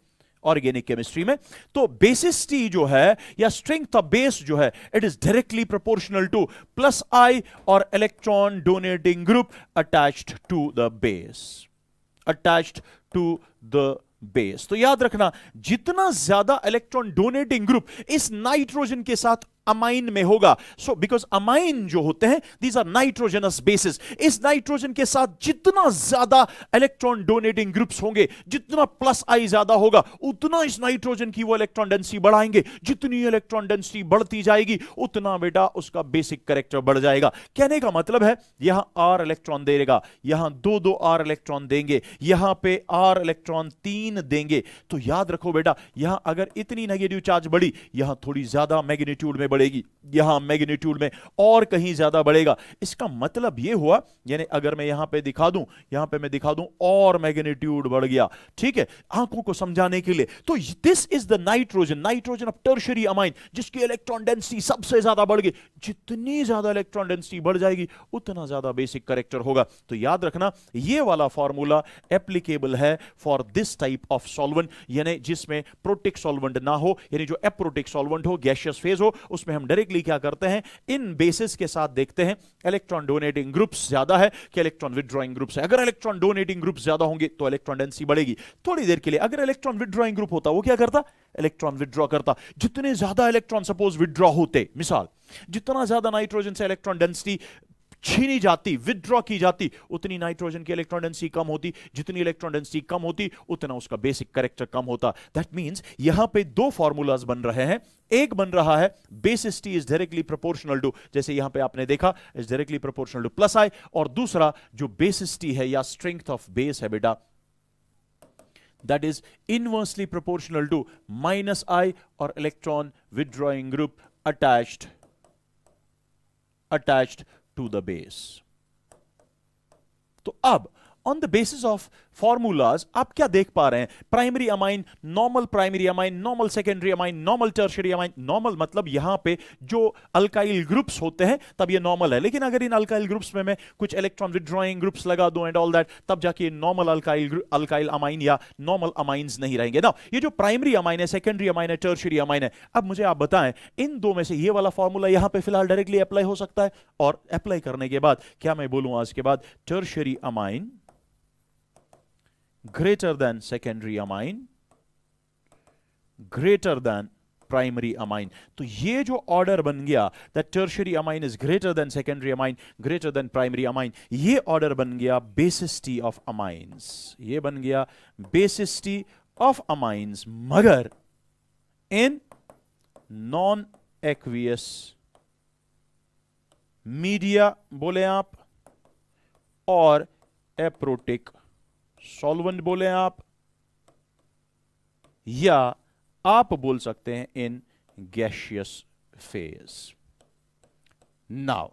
ऑर्गेनिक केमिस्ट्री में, तो बेसिसिटी जो है या स्ट्रेंथ ऑफ बेस जो है it is directly proportional to plus I और electron donating group attached to the base, attached to the base. तो याद रखना जितना ज्यादा इलेक्ट्रॉन डोनेटिंग ग्रुप इस नाइट्रोजन के साथ अमाइन में होगा, सो बिकॉज अमाइन जो होते हैं दीज आर नाइट्रोजनस बेसिस, इस नाइट्रोजन के साथ जितना ज्यादा इलेक्ट्रॉन डोनेटिंग ग्रुप्स होंगे, जितना प्लस आई ज्यादा होगा, उतना इस नाइट्रोजन की वो इलेक्ट्रॉन डेंसिटी बढ़ाएंगे। जितनी इलेक्ट्रॉन डेंसिटी बढ़ती जाएगी उतना बेटा उसका बेसिक कैरेक्टर बढ़ जाएगा। कहने का मतलब है यहां R इलेक्ट्रॉन देगा, यहां दो R इलेक्ट्रॉन देंगे, यहां पे R इलेक्ट्रॉन 3 देंगे। तो याद रखो बेटा यहां अगर इतनी नेगेटिव चार्ज बढ़ी, यहां थोड़ी ज्यादा मैग्नीट्यूड में बढ़ेगी, यहां मैग्नीट्यूड में और कहीं ज्यादा बढ़ेगा। इसका मतलब यह हुआ, यानी अगर मैं यहां पे दिखा दूं, यहां पे मैं दिखा दूं और मैग्नीट्यूड बढ़ गया, ठीक है, आंखों को समझाने के लिए। तो this is the nitrogen, nitrogen of tertiary amine, जिसकी इलेक्ट्रॉन डेंसिटी सबसे ज्यादा बढ़ गई। जितनी ज्यादा इलेक्ट्रॉन डेंसिटी बढ़ जाएगी उतना ज्यादा बेसिक कैरेक्टर होगा। तो याद रखना यह वाला फॉर्मूला एप्लीकेबल है for this type of solvent, यानी जिसमें प्रोटिक सॉल्वेंट ना हो, यानी जो एप्रोटिक सॉल्वेंट हो, गैसियस फेज हो, उसमें हम डायरेक्टली क्या करते हैं इन बेसिस के साथ देखते हैं इलेक्ट्रॉन डोनेटिंग ग्रुप्स ज्यादा है कि इलेक्ट्रॉन विथड्रॉइंग ग्रुप्स है। अगर इलेक्ट्रॉन डोनेटिंग ग्रुप्स ज्यादा होंगे तो इलेक्ट्रॉन डेंसिटी बढ़ेगी थोड़ी देर के लिए। अगर इलेक्ट्रॉन विथड्रॉइंग ग्रुप होता वो क्या करता? इलेक्ट्रॉन विथड्रॉ करता। जितने ज्यादा इलेक्ट्रॉन सपोज विथड्रॉ होते, मिसाल जितना ज्यादा नाइट्रोजन से इलेक्ट्रॉन डेंसिटी छीनी जाती, विदड्रॉ की जाती, उतनी नाइट्रोजन की इलेक्ट्रॉन डेंसिटी कम होती, जितनी इलेक्ट्रॉन डेंसिटी कम होती उतना उसका बेसिक कैरेक्टर कम होता। दैट मींस यहां पे दो फॉर्मूलाज बन रहे हैं। एक बन रहा है basicity is directly proportional to, जैसे यहां पे आपने देखा, is directly proportional to plus I, और दूसरा जो बेसिस टी है या स्ट्रेंथ ऑफ बेस है बेटा, that is inversely proportional to minus I or electron withdrawing group attached to the base. तो अब on the basis of formulas आप क्या देख पा रहे हैं? Primary amine, normal primary amine, normal secondary amine, normal tertiary amine. Normal मतलब यहां पे जो अल्काइल ग्रुप्स होते हैं तब ये नॉर्मल है, लेकिन अगर इन अल्काइल ग्रुप्स में मैं कुछ इलेक्ट्रॉन विड्रॉइंग ग्रुप्स लगा दूं एंड ऑल दैट, तब जाके नॉर्मल अल्काइल अमाइन या नॉर्मल अमाइंस नहीं रहेंगे ना। ये जो प्राइमरी अमाइन है, सेकेंडरी अमाइन है, टर्शियरी अमाइन है, अब मुझे आप बताएं इन दो में से ये वाला फॉर्मूला यहां पे फिलहाल डायरेक्टली अप्लाई हो सकता है, और अप्लाई करने के बाद क्या मैं बोलूं आज के बाद? Tertiary amine greater than secondary amine greater than primary amine। तो ये जो ऑर्डर बन गया, that tertiary amine is greater than secondary amine greater than primary amine, ये ऑर्डर बन गया basis T of amines। ये बन गया basis T of amines, मगर in non aqueous मीडिया बोले आप, और एप्रोटिक सॉल्वेंट बोले आप, या आप बोल सकते हैं इन गैसियस फेज। नाउ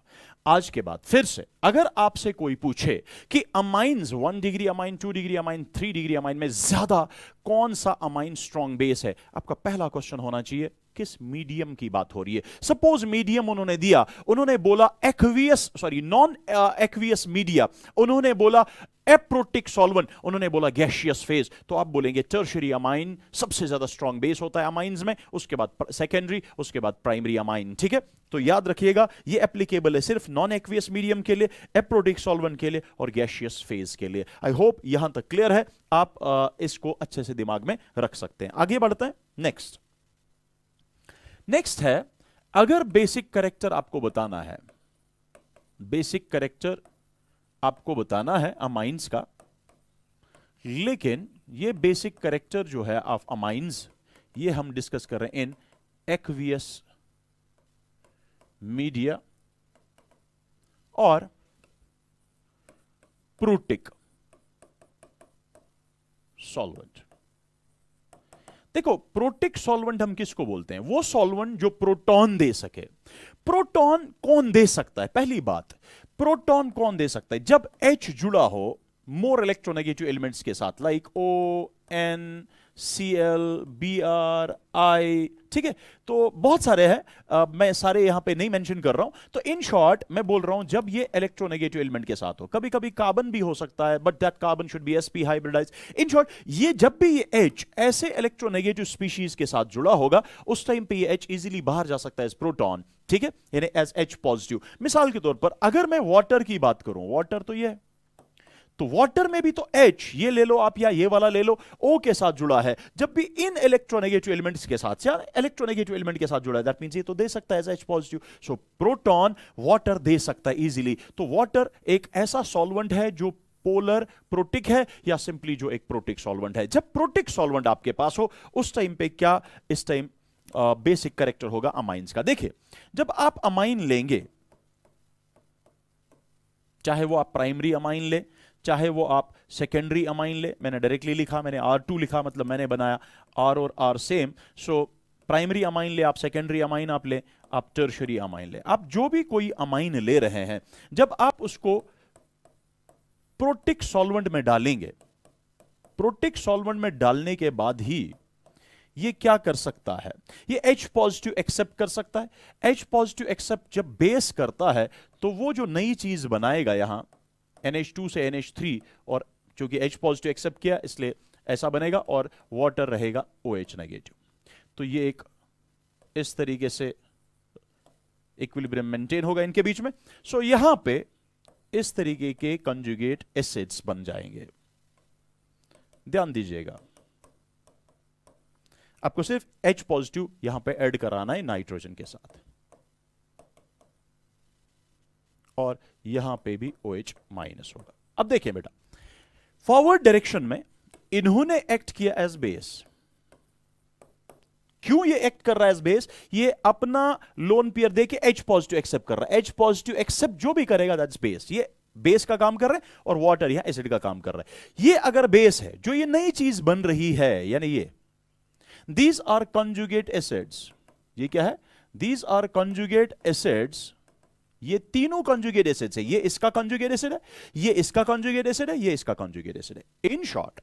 आज के बाद फिर से अगर आपसे कोई पूछे कि amines 1 degree amine, 2 degree amine, 3 degree amine में ज्यादा कौन सा अमाइन स्ट्रॉन्ग बेस है, आपका पहला क्वेश्चन होना चाहिए किस मीडियम की बात हो रही है। सपोज मीडियम उन्होंने दिया, उन्होंने बोला aqueous, sorry non aqueous media, उन्होंने बोला एप्रोटिक सॉल्वेंट, उन्होंने बोला गैसियस फेज, तो आप बोलेंगे टर्शियरी अमाइन सबसे ज्यादा स्ट्रॉन्ग बेस होता है अमाइंस में, उसके बाद सेकेंडरी, उसके बाद प्राइमरी अमाइन। ठीक है, तो याद रखिएगा ये एप्लीकेबल है सिर्फ नॉन एक्वियस मीडियम के लिए, एप्रोटिक सॉल्वेंट के लिए और गैसियस फेज के लिए। आई होप यहां तक क्लियर है, आप इसको अच्छे से दिमाग में रख सकते हैं। आगे बढ़ते हैं। नेक्स्ट है, अगर बेसिक कैरेक्टर आपको बताना है, बेसिक कैरेक्टर आपको बताना है अमाइंस का, लेकिन ये बेसिक कैरेक्टर जो है ऑफ अमाइंस, ये हम डिस्कस कर रहे हैं इन एक्वियस मीडिया और प्रोटिक सॉल्वेंट। देखो प्रोटिक सॉल्वेंट हम किसको बोलते हैं? वो सॉल्वेंट जो प्रोटॉन दे सके। प्रोटॉन कौन दे सकता है? पहली बात, प्रोटॉन कौन दे सकता है? जब H जुड़ा हो मोर इलेक्ट्रोनेगेटिव एलिमेंट्स के साथ, like ON Cl Br I, ठीक है, तो बहुत सारे हैं, मैं सारे यहां पे नहीं मेंशन कर रहा हूं। तो इन शॉर्ट मैं बोल रहा हूं जब ये इलेक्ट्रोनेगेटिव एलिमेंट के साथ हो, कभी कभी कार्बन भी हो सकता है, but that carbon should be sp hybridize. In short ये जब भी ये H ऐसे इलेक्ट्रोनेगेटिव स्पीशीज के साथ जुड़ा होगा, उस टाइम पे ये H इजीली बाहर जा सकता है एज प्रोटॉन, ठीक है, यानी एज H पॉजिटिव। मिसाल के तौर पर अगर मैं वाटर की बात करूं, वाटर तो ये है, तो वाटर में भी तो H ये ले लो आप या ये वाला ले लो, O के साथ जुड़ा है, जब भी इन इलेक्ट्रोनेगेटिव एलिमेंट्स के साथ या इलेक्ट्रोनेगेटिव एलिमेंट के साथ जुड़ा है, दैट मींस ये तो दे सकता है एज H पॉजिटिव। सो प्रोटॉन वाटर दे सकता है इजीली। तो वाटर एक ऐसा सॉल्वेंट है जो पोलर प्रोटिक है या सिंपली जो एक प्रोटिक सॉल्वेंट है। जब प्रोटिक सॉल्वेंट आपके पास हो उस टाइम पे क्या इस टाइम बेसिक कैरेक्टर होगा अमाइंस का। देखिए जब आप अमाइन लेंगे, चाहे वो आप प्राइमरी अमाइन ले, चाहे वो आप सेकेंडरी अमाइन ले, मैंने डायरेक्टली लिखा, मैंने R2 लिखा, मतलब मैंने बनाया R और R same. So primary amine ले आप, सेकेंडरी अमाइन आप ले, आप टर्शियरी अमाइन ले, आप जो भी कोई अमाइन ले रहे हैं, जब आप उसको प्रोटिक सॉल्वेंट में डालेंगे, प्रोटिक सॉल्वेंट में डालने के बाद ही ये क्या कर सकता है, ये H पॉजिटिव एक्सेप्ट कर सकता है। H पॉजिटिव एक्सेप्ट जब बेस करता है तो वो जो नई चीज बनाएगा यहां NH2 से NH3, और चूंकि H पॉजिटिव एक्सेप्ट किया इसलिए ऐसा बनेगा, और वाटर रहेगा OH नेगेटिव। तो ये एक इस तरीके से इक्विलिब्रियम मेंटेन होगा इनके बीच में। सो यहां पे इस तरीके के कंजुगेट एसिड्स बन जाएंगे। ध्यान दीजिएगा, आपको सिर्फ H पॉजिटिव यहां पे ऐड कराना है नाइट्रोजन के साथ। और यहां पे भी OH माइनस होगा। अब देखिए बेटा, फॉरवर्ड डायरेक्शन में इन्होंने एक्ट किया एज बेस। क्यों ये एक्ट कर रहा है एज बेस? ये अपना लोन पेयर देके H पॉजिटिव एक्सेप्ट कर रहा है। H पॉजिटिव एक्सेप्ट जो भी करेगा दैट्स बेस। ये बेस का काम कर रहा है और वाटर यहां एसिड का काम कर रहा है। ये अगर बेस है, जो ये नई चीज बन रही है, यानी ये दीज आर कंजुगेट एसिड्स। ये क्या है? These are conjugate acids. ये तीनों कंजुगेट एसिड्स है। ये इसका कंजुगेट एसिड है, ये इसका कंजुगेट एसिड है, ये इसका कंजुगेट एसिड है। इन शॉर्ट,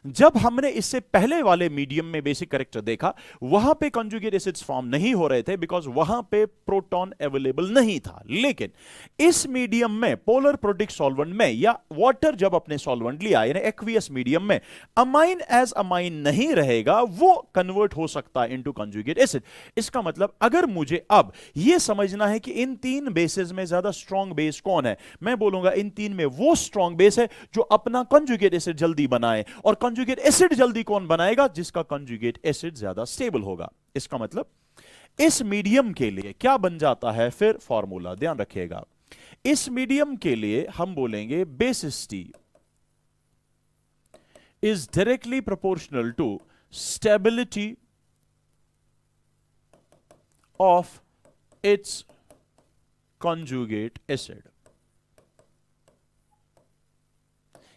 जब हमने इससे पहले वाले मीडियम में बेसिक कैरेक्टर देखा, वहां पे कंजुगेट एसिड्स फॉर्म नहीं हो रहे थे बिकॉज वहां पे प्रोटॉन अवेलेबल नहीं था। लेकिन इस मीडियम में, पोलर प्रोटिक सॉल्वेंट में, या वाटर जब अपने सॉल्वेंट लिया यानी एक्वियस मीडियम में, अमाइन एज अमाइन नहीं रहेगा, वो कन्वर्ट हो सकता है इनटू कंजुगेट एसिड। इसका मतलब अगर मुझे अब यह समझना है कि इन तीन बेसेस में ज्यादा स्ट्रॉन्ग बेस कौन है, मैं बोलूंगा इन तीन में वो स्ट्रॉन्ग बेस है जो अपना कंजुगेट एसिड जल्दी बनाए। और कंजुगेट एसिड जल्दी कौन बनाएगा? जिसका कंजुगेट एसिड ज्यादा स्टेबल होगा। इसका मतलब इस मीडियम के लिए क्या बन जाता है फिर फॉर्मूला, ध्यान रखिएगा। इस मीडियम के लिए हम बोलेंगे basicity is directly proportional to stability of its conjugate acid.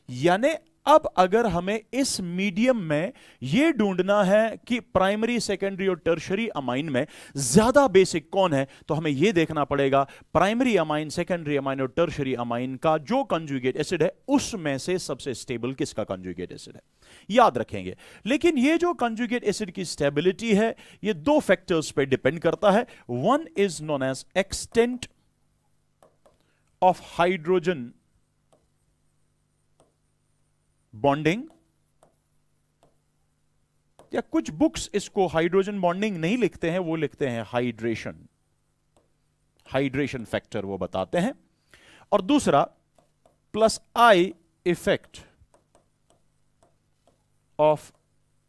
यानी अब अगर हमें इस मीडियम में यह ढूंढना है कि प्राइमरी, सेकेंडरी और टर्शरी अमाइन में ज्यादा बेसिक कौन है, तो हमें यह देखना पड़ेगा प्राइमरी अमाइन, सेकेंडरी अमाइन और टर्शरी अमाइन का जो कंजुगेट एसिड है उसमें से सबसे स्टेबल किसका कंजुगेट एसिड है। याद रखेंगे। लेकिन यह जो कंजुगेट एसिड की स्टेबिलिटी है, यह दो फैक्टर्स पे डिपेंड करता है। One is known as extent of hydrogen bonding, या कुछ बुक्स इसको हाइड्रोजन बॉन्डिंग नहीं लिखते हैं, वो लिखते हैं हाइड्रेशन, हाइड्रेशन फैक्टर वो बताते हैं। और दूसरा plus I effect of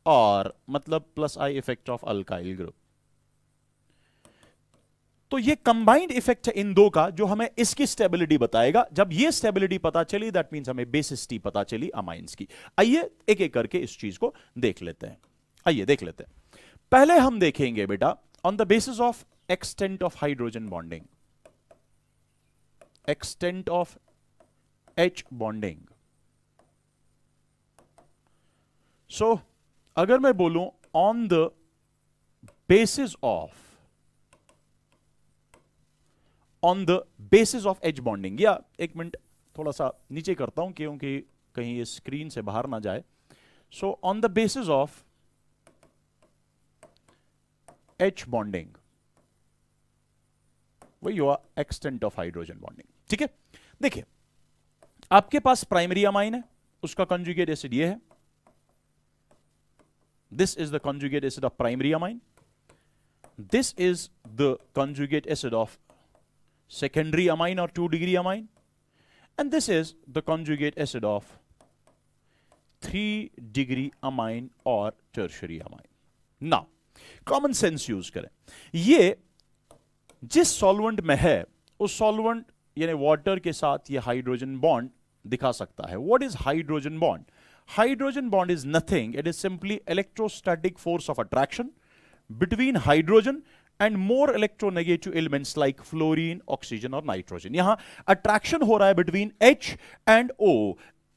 R, मतलब plus I effect of alkyl group. तो ये कंबाइंड इफेक्ट है इन दो का, जो हमें इसकी स्टेबिलिटी बताएगा। जब ये स्टेबिलिटी पता चली, दैट मींस हमें बेसिसिटी पता चली अमाइंस की। आइए एक एक करके इस चीज को देख लेते हैं। आइए देख लेते हैं। पहले हम देखेंगे बेटा on the basis of extent of hydrogen bonding, extent of H bonding. So अगर मैं बोलूं on the basis of, on the basis of H bonding, या एक मिनट थोड़ा सा नीचे करता हूं क्योंकि कहीं ये स्क्रीन से बाहर ना जाए। So on the basis of H bonding, वही हुआ एक्सटेंट ऑफ हाइड्रोजन बॉन्डिंग। ठीक है, देखिए आपके पास प्राइमरी अमाइन है, उसका कंजुगेट एसिड ये है। This is the conjugate acid of primary amine, this is the conjugate acid of secondary amine or 2 degree amine, and this is the conjugate acid of 3 degree amine or tertiary amine. Now common sense use करें। ये जिस solvent में है उस solvent यानी water के साथ ये हाइड्रोजन बॉन्ड दिखा सकता है। What is hydrogen bond? Hydrogen bond is nothing, it is simply electrostatic force of attraction between hydrogen and more electronegative elements like fluorine, oxygen और नाइट्रोजन। यहां अट्रैक्शन हो रहा है between H and O,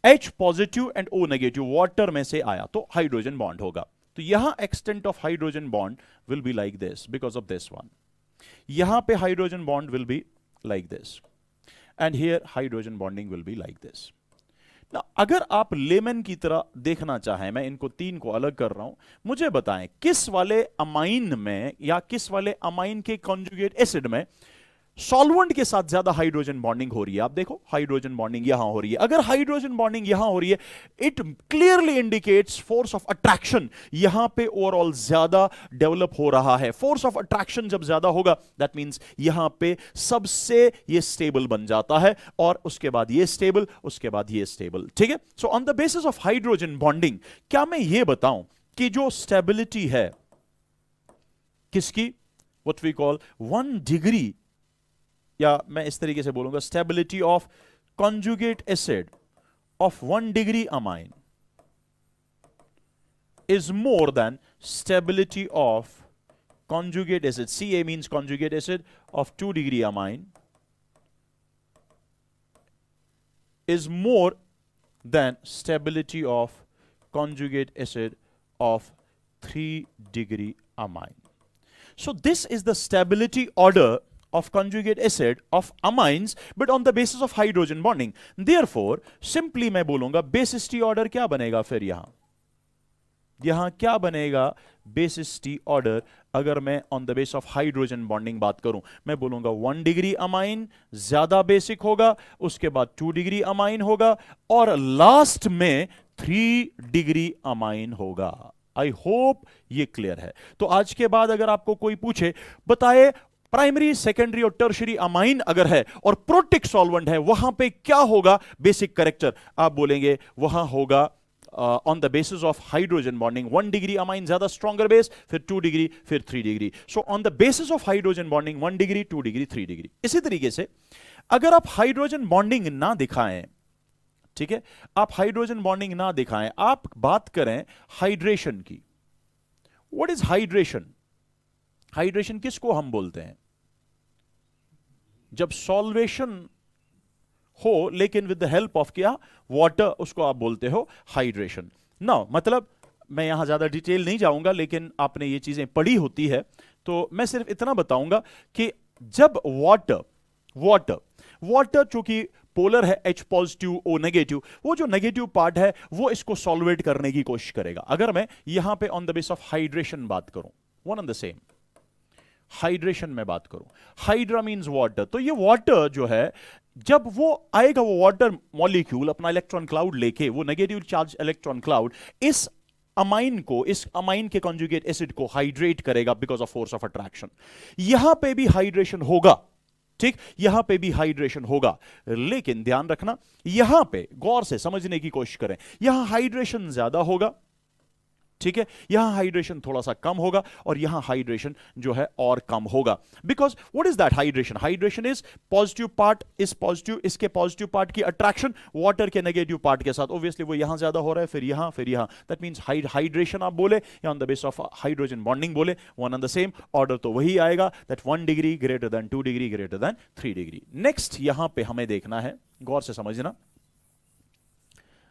H positive and O negative, water में से आया तो hydrogen bond होगा। तो यहां extent of hydrogen bond will be like this because of this one. यहां पे hydrogen bond will be like this and here hydrogen bonding will be like this. ना अगर आप लेमन की तरह देखना चाहें, मैं इनको तीन को अलग कर रहा हूं, मुझे बताएं किस वाले अमाइन में या किस वाले अमाइन के कंजुगेट एसिड में सॉल्वेंट के साथ ज्यादा हाइड्रोजन बॉन्डिंग हो रही है। आप देखो हाइड्रोजन बॉन्डिंग यहां हो रही है। अगर हाइड्रोजन बॉन्डिंग यहां हो रही है, it clearly indicates force of attraction यहां पे ओवरऑल ज्यादा डेवलप हो रहा है। फोर्स ऑफ अट्रैक्शन जब ज्यादा होगा दैट मींस यहां पे सबसे ये स्टेबल बन जाता है, और उसके बाद ये स्टेबल, उसके बाद ये स्टेबल। ठीक है, so on the basis of hydrogen bonding क्या मैं ये बताऊं कि जो स्टेबिलिटी है किसकी, व्हाट वी कॉल 1 डिग्री या मैं इस तरीके से बोलूंगा, stability of conjugate acid of 1 degree amine is more than stability of conjugate acid, Ca means conjugate acid, of 2 degree amine is more than stability of conjugate acid of 3 degree amine. So this is the stability order of conjugate acid of amines, but on the basis of hydrogen bonding. Therefore, simply मैं बोलूंगा basis T order क्या बनेगा फिर यहां क्या बनेगा basis T order अगर मैं on the basis of hydrogen bonding बात करूं, मैं बोलूंगा 1 डिग्री अमाइन ज्यादा बेसिक होगा, उसके बाद 2 डिग्री अमाइन होगा, और लास्ट में 3 डिग्री अमाइन होगा. आई होप ये क्लियर है. तो आज के बाद अगर आपको कोई पूछे, बताए प्राइमरी, सेकेंडरी और टर्शियरी अमाइन अगर है और प्रोटिक सॉल्वेंट है, वहां पे क्या होगा बेसिक करेक्टर, आप बोलेंगे वहां होगा on the basis of hydrogen bonding 1 degree amine ज्यादा स्ट्रॉन्गर बेस, फिर 2 डिग्री, फिर 3 degree. So on the basis of hydrogen bonding 1 degree, 2 degree, 3 degree. इसी तरीके से अगर आप हाइड्रोजन बॉन्डिंग ना दिखाएं, ठीक है, आप हाइड्रोजन बॉन्डिंग ना दिखाएं, आप बात करें हाइड्रेशन की. What is hydration? हाइड्रेशन किसको हम बोलते हैं? जब सॉल्वेशन हो लेकिन विद द हेल्प ऑफ क्या, वाटर, उसको आप बोलते हो हाइड्रेशन. नाउ मतलब मैं यहां ज्यादा डिटेल नहीं जाऊंगा, लेकिन आपने ये चीजें पढ़ी होती है, तो मैं सिर्फ इतना बताऊंगा कि जब वाटर चूंकि पोलर है, H पॉजिटिव O नेगेटिव, वो जो नेगेटिव पार्ट है वो इसको सॉल्वेट करने की कोशिश करेगा. अगर मैं यहां पे on the base of hydration बात करूं, one and the same, hydration में बात करूं, हाइड्रा मींस वाटर, तो ये वाटर जो है जब वो आएगा, वो वाटर मॉलिक्यूल अपना इलेक्ट्रॉन क्लाउड लेके, वो नेगेटिव चार्ज इलेक्ट्रॉन क्लाउड इस अमाइन को, इस अमाइन के कॉन्जुगेट एसिड को हाइड्रेट करेगा because of force of attraction. यहां पे भी हाइड्रेशन होगा, ठीक, यहां पे भी हाइड्रेशन होगा, लेकिन ध्यान रखना, यहां पे गौर से समझने की कोशिश करें, यहां हाइड्रेशन ज्यादा होगा, ठीक है, यहां हाइड्रेशन थोड़ा सा कम होगा, और यहां हाइड्रेशन जो है और कम होगा. Because what is that hydration? Hydration is positive part is positive, इसके पॉजिटिव पार्ट की अट्रैक्शन वाटर के नेगेटिव पार्ट के साथ. ऑब्वियसली वो यहां ज्यादा हो रहा है, फिर यहां, फिर यहां. दैट मींस हाइड्रेशन आप बोले या on the base of hydrogen bonding बोले, one and the same order तो वही आएगा, that 1 degree greater than 2 degree greater than 3 degree. Next यहां पे हमें देखना है, गौर से समझना.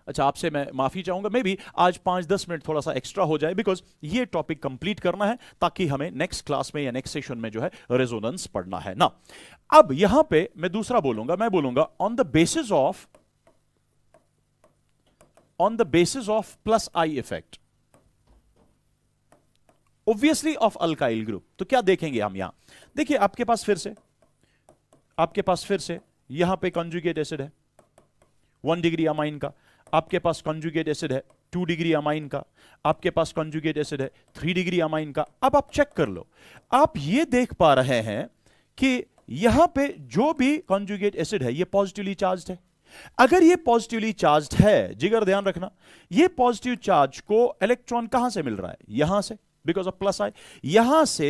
अच्छा, आपसे मैं माफी चाहूंगा, मे भी आज 5-10 मिनट थोड़ा सा एक्स्ट्रा हो जाए, बिकॉज ये टॉपिक कंप्लीट करना है ताकि हमें नेक्स्ट क्लास में या नेक्स्ट सेशन में जो है रेजोनेंस पढ़ना है ना. अब यहां पे मैं दूसरा बोलूंगा, मैं बोलूंगा on the basis of plus I effect, obviously of alkyl group. तो क्या देखेंगे हम यहां? देखिए, आपके पास फिर से यहां पे कॉन्जुगेट एसिड है 1 डिग्री अमाइन का, आपके पास कॉन्जुगेट एसिड है 2 डिग्री अमाइन का, आपके पास कॉन्जुगेट एसिड है 3 डिग्री अमाइन का. अब आप चेक कर लो, आप ये देख पा रहे हैं कि यहां पे जो भी कॉन्जुगेट एसिड है ये पॉजिटिवली चार्ज्ड है. अगर ये पॉजिटिवली चार्ज्ड है, जिगर ध्यान रखना, ये पॉजिटिव चार्ज को इलेक्ट्रॉन कहां से मिल रहा है? यहां से, बिकॉज ऑफ प्लस आई. यहां से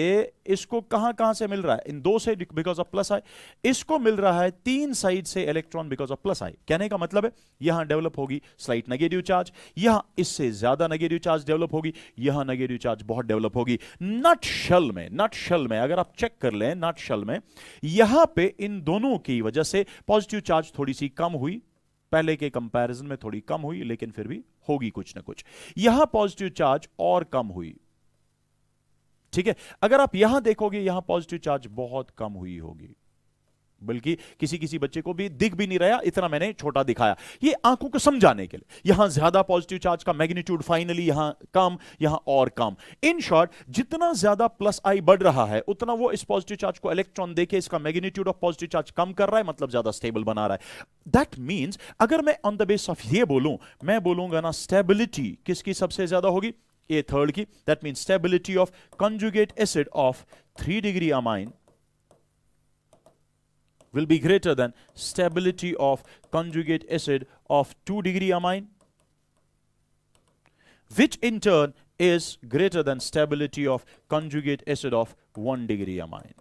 इसको कहां से मिल रहा है? इन 2 से, बिकॉज ऑफ प्लस आई. इसको मिल रहा है 3 साइड से इलेक्ट्रॉन बिकॉज ऑफ प्लस आई. कहने का मतलब है यहां डेवलप होगी स्लाइट नेगेटिव चार्ज, यहां इससे ज्यादा नेगेटिव चार्ज डेवलप होगी, यहां नेगेटिव चार्ज बहुत डेवलप होगी. नट शेल में अगर आप चेक कर लें, नट शेल में यहां पे इन दोनों की वजह से पॉजिटिव चार्ज थोड़ी सी कम हुई, पहले के कंपैरिजन में थोड़ी कम हुई, लेकिन फिर भी होगी कुछ ना कुछ. यहां पॉजिटिव चार्ज और कम हुई, ठीक है. अगर आप यहां देखोगे, यहां पॉजिटिव चार्ज बहुत कम हुई होगी, बल्कि किसी बच्चे को भी दिख भी नहीं रहा, इतना मैंने छोटा दिखाया, ये आंखों को समझाने के लिए. यहां ज्यादा पॉजिटिव चार्ज का मैग्नीट्यूड, फाइनली यहां कम, यहां और कम. इन शॉर्ट, जितना ज्यादा प्लस आई बढ़ रहा है, उतना वो इस पॉजिटिव चार्ज को इलेक्ट्रॉन देके इसका मैग्नीट्यूड ऑफ पॉजिटिव चार्ज कम कर रहा है, मतलब ज्यादा स्टेबल बना रहा है. दैट मीन्स अगर मैं ऑन द बेस ऑफ ये बोलूं, मैं बोलूंगा ना, स्टेबिलिटी किसकी सबसे ज्यादा होगी? A third की. That means stability of conjugate acid of 3 degree amine will be greater than stability of conjugate acid of 2 degree amine, which in turn is greater than stability of conjugate acid of 1 degree amine.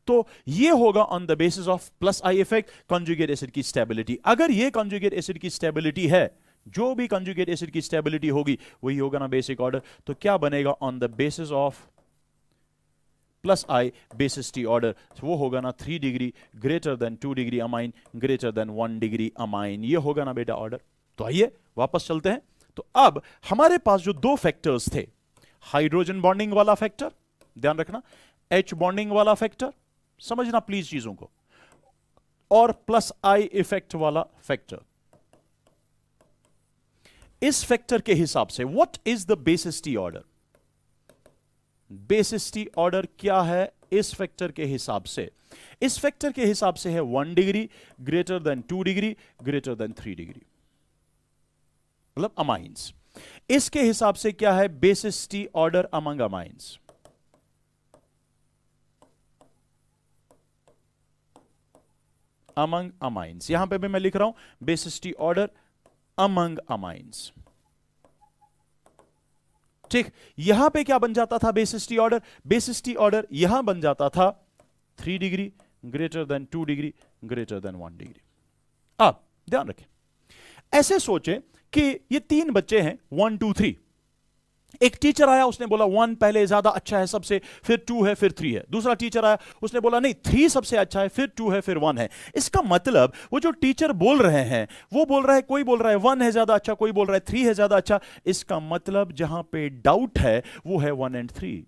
तो ये होगा on the basis of plus I effect conjugate acid की stability. अगर ये conjugate acid की stability है, जो भी कंजुगेट एसिड की स्टेबिलिटी होगी वही होगा ना बेसिक ऑर्डर। तो क्या बनेगा on the basis of plus I basis tea order, वो होगा ना 3 degree greater than 2 degree amine greater than 1 degree amine, ये होगा ना बेटा ऑर्डर। तो आइए वापस चलते हैं। तो अब हमारे पास जो दो फैक्टर्स थे, हाइड्रोजन बॉन्डिंग वाला फैक्टर, ध्यान रखना, एच बॉन्डिंग वाला फैक्टर, समझना प्लीज चीजों को, और प्लस आई इफेक्ट वाला फैक्टर। इस फैक्टर के हिसाब से what is the basis tea order? Basis tea order क्या है इस फैक्टर के हिसाब से? इस फैक्टर के हिसाब से है 1 degree greater than 2 degree greater than 3 degree, मतलब अमाइंस। इसके हिसाब से क्या है basis tea order among amines? Among amines, यहां पे भी मैं लिख रहा हूं basis tea order among amines. ठीक, यहां पे क्या बन जाता था basis tea order? Basis tea order यहां बन जाता था 3 degree greater than 2 degree greater than 1 degree. अब ध्यान रखें, ऐसे सोचें कि ये 3 बच्चे हैं 1 2 3। एक टीचर आया, उसने बोला 1 पहले ज्यादा अच्छा है सबसे, फिर 2 है, फिर 3 है। दूसरा टीचर आया, उसने बोला नहीं 3 सबसे अच्छा है, फिर 2 है, फिर 1 है। इसका मतलब वो जो टीचर बोल रहे हैं, वो बोल रहा है, कोई बोल रहा है 1 है ज्यादा अच्छा, कोई बोल रहा है 3 है ज्यादा अच्छा। इसका मतलब जहां पे डाउट है वो है 1 और 3।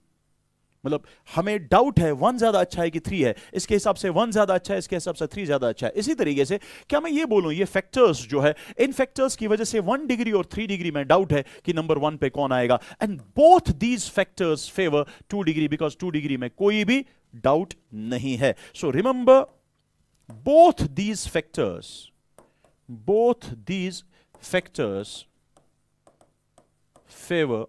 मतलब हमें डाउट है 1 ज्यादा अच्छा है कि 3 है, इसके हिसाब से 1 ज्यादा अच्छा है, इसके हिसाब से 3 ज्यादा अच्छा है। इसी तरीके से क्या मैं ये बोलूं, ये फैक्टर्स जो है, इन फैक्टर्स की वजह से 1 डिग्री और 3 डिग्री में डाउट है कि नंबर 1 पे कौन आएगा। And both these factors favour 2 degree, because 2 degree में कोई भी डाउट नहीं है। So remember, both these factors favour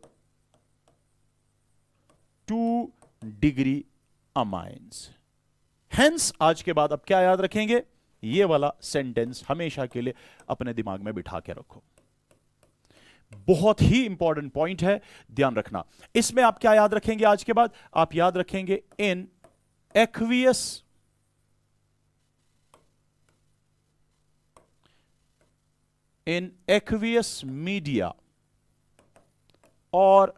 2 degree amines. Hence आज के बाद अब क्या याद रखेंगे? ये वाला सेंटेंस हमेशा के लिए अपने दिमाग में बिठा के रखो, बहुत ही इंपॉर्टेंट पॉइंट है, ध्यान रखना। इसमें आप क्या याद रखेंगे आज के बाद? आप याद रखेंगे इन एक्वियस मीडिया और